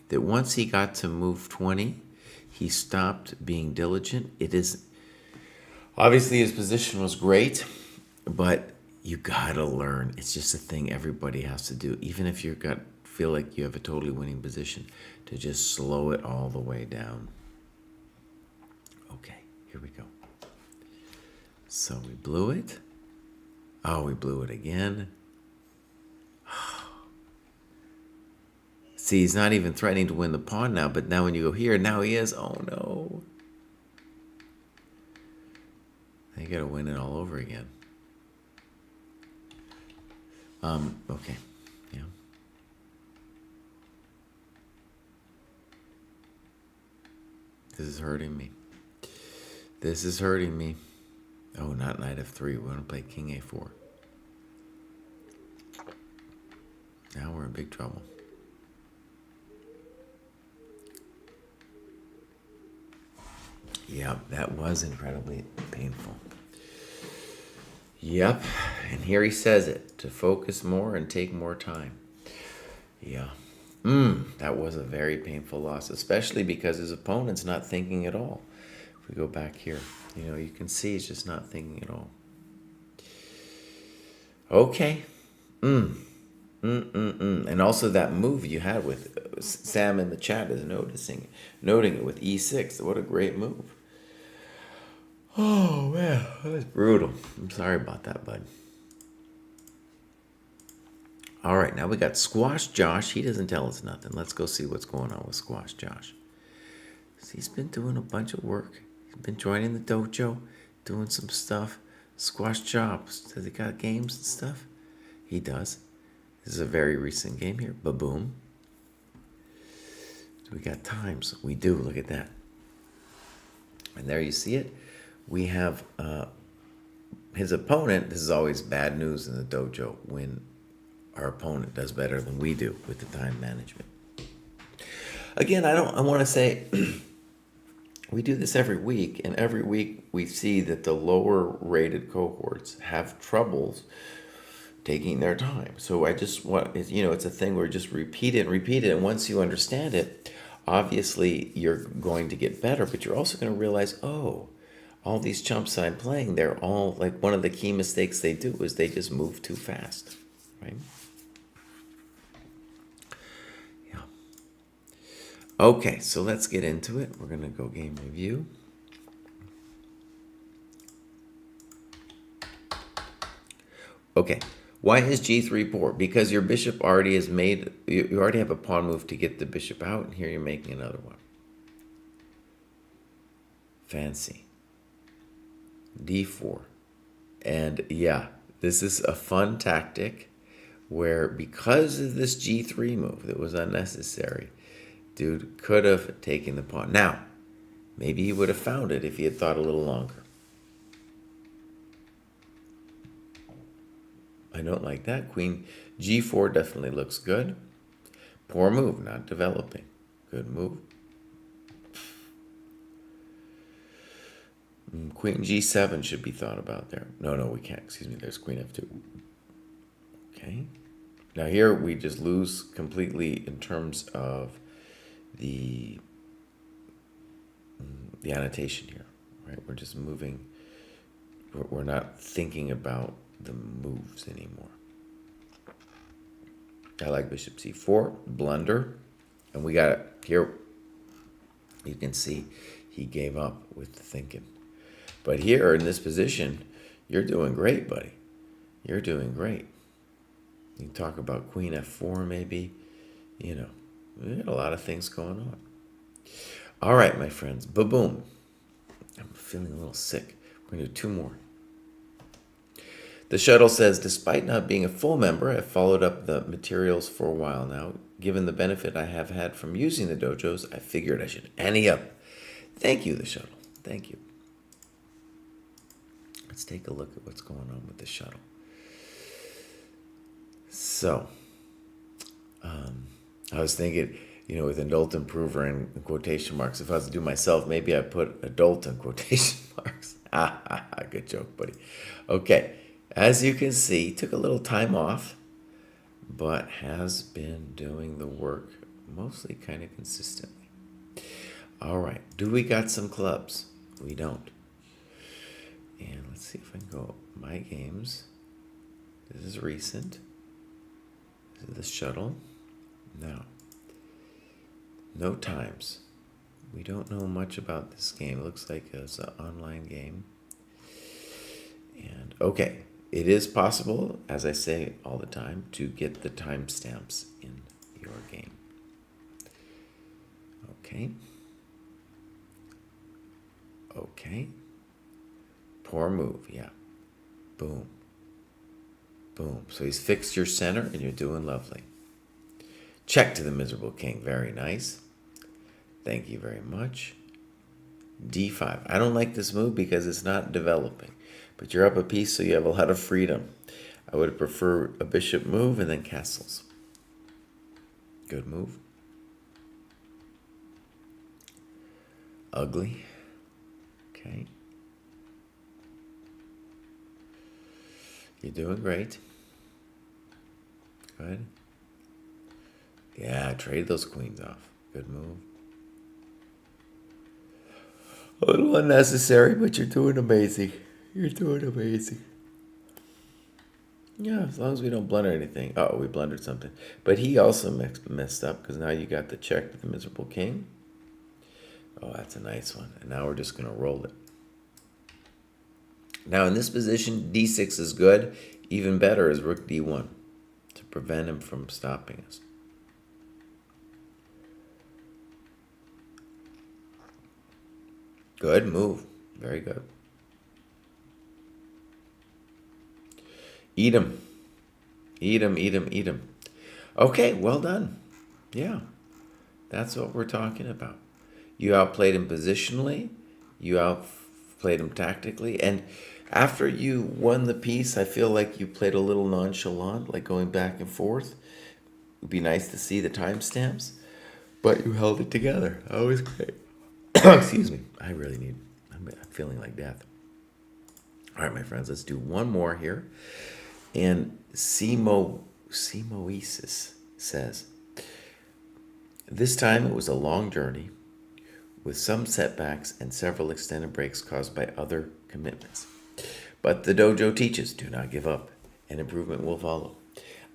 that once he got to move 20, he stopped being diligent. It is obviously his position was great, but you gotta learn. It's just a thing everybody has to do, even if you feel like you have a totally winning position, to just slow it all the way down. Okay, here we go. So we blew it. Oh, we blew it again. See, he's not even threatening to win the pawn now, but now when you go here, now he is. Oh, no. You got to win it all over again. Okay. Yeah. This is hurting me. This is hurting me. Oh, not knight f3. We're going to play king a4. Now we're in big trouble. Yep, that was incredibly painful. Yep, and here he says it, to focus more and take more time. Yeah. That was a very painful loss, especially because his opponent's not thinking at all. If we go back here, you can see he's just not thinking at all. Okay. And also that move you had with Sam in the chat is noting it with e6. What a great move. Oh, man, that was brutal. I'm sorry about that, bud. All right, now we got Squash Josh. He doesn't tell us nothing. Let's go see what's going on with Squash Josh. So he's been doing a bunch of work. He's been joining the dojo, doing some stuff. Squash Josh, does he got games and stuff? He does. This is a very recent game here. Ba-boom. We got times. We do. Look at that. And there you see it. We have his opponent. This is always bad news in the dojo when our opponent does better than we do with the time management. Again, I want to say we do this every week, and every week we see that the lower rated cohorts have troubles taking their time. So I just want, it's a thing where just repeat it, and once you understand it, obviously you're going to get better, but you're also going to realize, all these chumps I'm playing, they're all, like, one of the key mistakes they do is they just move too fast, right? Yeah. Okay, so let's get into it. We're going to go game review. Okay. Why is g3 poor? Because your bishop already is made, you already have a pawn move to get the bishop out, and here you're making another one. Fancy. d4. And yeah, this is a fun tactic where, because of this g3 move that was unnecessary, dude could have taken the pawn. Now, maybe he would have found it if he had thought a little longer. I don't like that. Queen g4 definitely looks good. Poor move, not developing. Good move. Queen g7 should be thought about there. No, we can't. Excuse me. There's queen f2. Okay. Now here we just lose completely in terms of the annotation here. Right? We're just moving. We're not thinking about the moves anymore. I like bishop c4, blunder, and we got it here. You can see he gave up with the thinking. But here in this position, you're doing great, buddy. You're doing great. You can talk about queen f4 maybe. We got a lot of things going on. All right, my friends, ba-boom. I'm feeling a little sick. We're going to do two more. The shuttle says, despite not being a full member, I've followed up the materials for a while now. Given the benefit I have had from using the dojos, I figured I should ante up. Thank you, the shuttle. Thank you. Let's take a look at what's going on with the shuttle. So, I was thinking, with adult improver in quotation marks, if I was to do myself, maybe I'd put adult in quotation marks. Good joke, buddy. Okay. As you can see, took a little time off, but has been doing the work mostly kind of consistently. All right. Do we got some clubs? We don't. And let's see if I can go my games. This is recent. This is the shuttle. Now, no times. We don't know much about this game. It looks like it's an online game. And okay, it is possible, as I say all the time, to get the timestamps in your game. Okay. Okay. Poor move, yeah. Boom. Boom. So he's fixed your center and you're doing lovely. Check to the miserable king. Very nice. Thank you very much. D5. I don't like this move because it's not developing. But you're up a piece, so you have a lot of freedom. I would prefer a bishop move and then castles. Good move. Ugly. Okay. You're doing great. Good. Yeah, trade those queens off. Good move. A little unnecessary, but you're doing amazing. You're doing amazing. Yeah, as long as we don't blunder anything. Oh, we blundered something. But he also messed up because now you got the check with the miserable king. Oh, that's a nice one. And now we're just going to roll it. Now in this position, d6 is good. Even better is rook d1 to prevent him from stopping us. Good move. Very good. Eat him. Eat him, eat him, eat him. Okay, well done. Yeah, that's what we're talking about. You outplayed him positionally. You outplayed him tactically. And after you won the piece, I feel like you played a little nonchalant, like going back and forth. It would be nice to see the timestamps, but you held it together. Always great. Excuse me. I'm feeling like death. All right, my friends, let's do one more here. And Simoesis says, this time it was a long journey with some setbacks and several extended breaks caused by other commitments. But the dojo teaches, do not give up, and improvement will follow.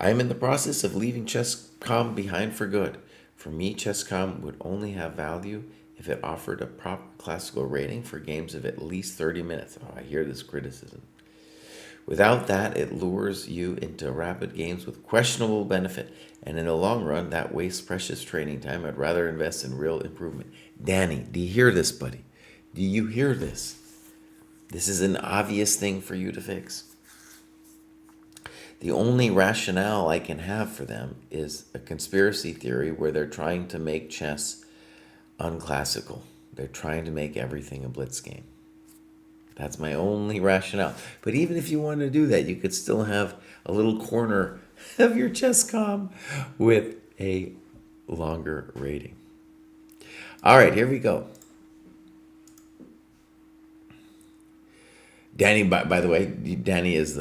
I am in the process of leaving ChessCom behind for good. For me, ChessCom would only have value if it offered a proper classical rating for games of at least 30 minutes. Oh, I hear this criticism. Without that, it lures you into rapid games with questionable benefit, and in the long run, that wastes precious training time. I'd rather invest in real improvement. Danny, do you hear this, buddy? Do you hear this? This is an obvious thing for you to fix. The only rationale I can have for them is a conspiracy theory where they're trying to make chess unclassical. They're trying to make everything a blitz game. That's my only rationale. But even if you want to do that, you could still have a little corner of your ChessCom with a longer rating. All right, here we go. Danny, by the way, Danny is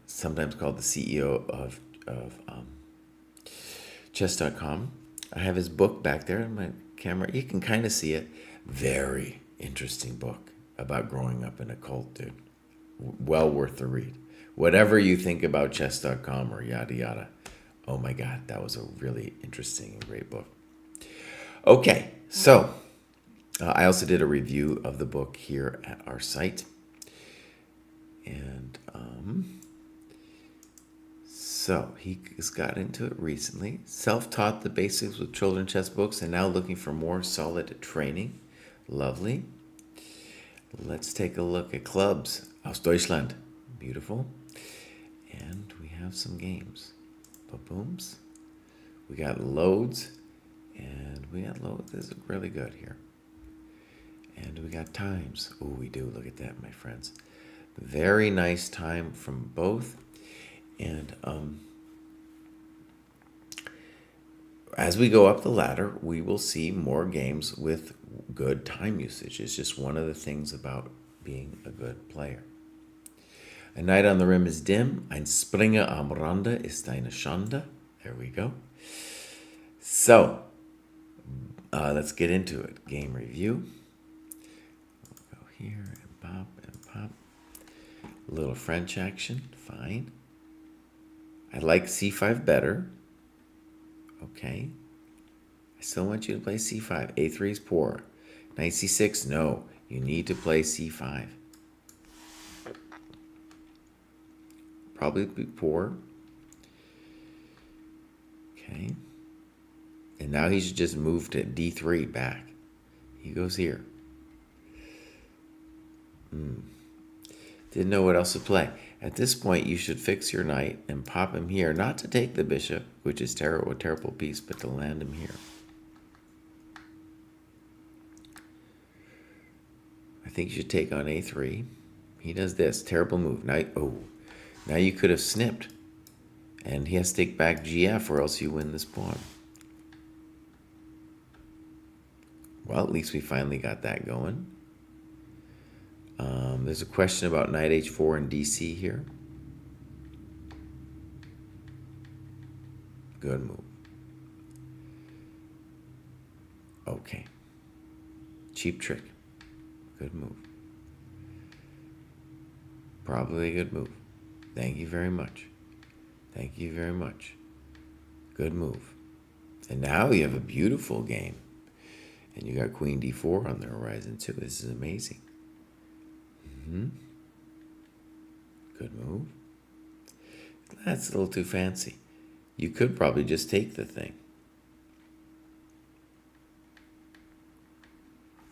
sometimes called the CEO of chess.com. I have his book back there on my camera. You can kind of see it. Very interesting book about growing up in a cult, dude. Well worth the read. Whatever you think about chess.com or yada yada. Oh my God, that was a really interesting and great book. Okay, so I also did a review of the book here at our site. And so he has got into it recently. Self-taught the basics with children's chess books and now looking for more solid training. Lovely. Let's take a look at clubs. Aus Deutschland. Beautiful. And we have some games. Ba-booms. We got loads. And we got loads. This is really good here. And we got times. Oh, we do. Look at that, my friends. Very nice time from both. And as we go up the ladder, we will see more games with good time usage. It's just one of the things about being a good player. A night on the rim is dim. Ein Springer am Rande ist eine Schande. There we go. So, Let's get into it. Game review. We'll go here and pop and pop. A little French action. Fine. I like c5 better. Okay. I still want you to play c5. a3 is poor. Knight c6, no. You need to play c5. Probably be poor. Okay. And now he should just move to d3 back. He goes here. Didn't know what else to play. At this point, you should fix your knight and pop him here. Not to take the bishop, which is a terrible piece, but to land him here. I think you should take on a3. He does this. Terrible move. Now you could have snipped. And he has to take back gf or else you win this pawn. Well, at least we finally got that going. There's a question about knight h4 and dc here. Good move. Okay. Cheap trick. Good move. Probably a good move. Thank you very much. Thank you very much. Good move. And now you have a beautiful game. And you got queen d4 on the horizon too. This is amazing. Good move. That's a little too fancy. You could probably just take the thing.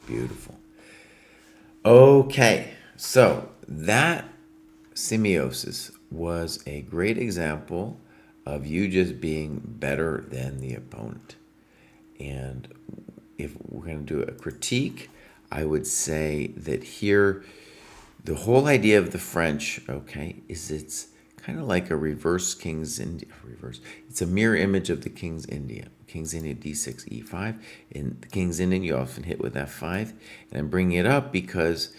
Beautiful. Okay, so that semiosis was a great example of you just being better than the opponent. And if we're going to do a critique, I would say that here, the whole idea of the French, okay, is it's kind of like a reverse King's India. It's a mirror image of the King's India. King's India d6, e5. In the King's Indian, you often hit with f5. And I'm bringing it up because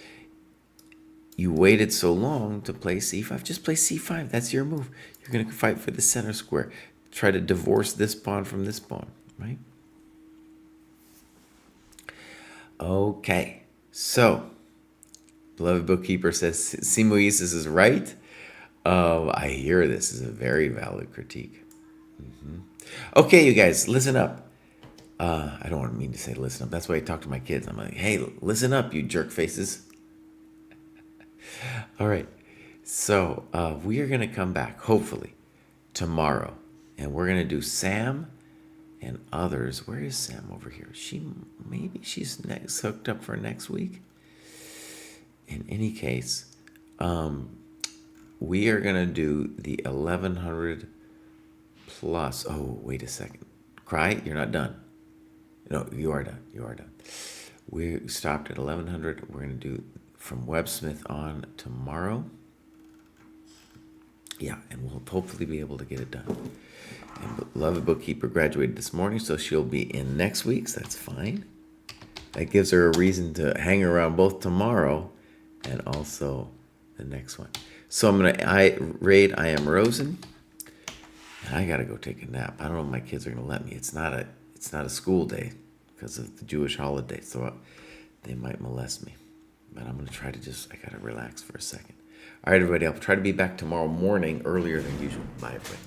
you waited so long to play c5. Just play c5. That's your move. You're going to fight for the center square. Try to divorce this pawn from this pawn, right? Okay, so beloved bookkeeper says semiosis is right. I hear this is a very valid critique. Okay, you guys, listen up. I don't want to mean to say listen up. That's why I talk to my kids. I'm like, hey, listen up, you jerk faces. All right, so we are going to come back, hopefully, tomorrow. And we're going to do Sam and others. Where is Sam over here? Maybe she's hooked up for next week. In any case, we are going to do the 1100 plus. Oh, wait a second. Cry, you're not done. No, you are done. You are done. We stopped at 1100. We're going to do from Web Smith on tomorrow. Yeah, and we'll hopefully be able to get it done. And beloved bookkeeper graduated this morning, so she'll be in next week, so that's fine. That gives her a reason to hang around both tomorrow and also the next one. So I'm going to raid I Am Rosen. And I got to go take a nap. I don't know if my kids are going to let me. It's not a school day because of the Jewish holiday, so they might molest me. But I'm going to try I got to relax for a second. All right, everybody, I'll try to be back tomorrow morning earlier than usual. Bye, everybody.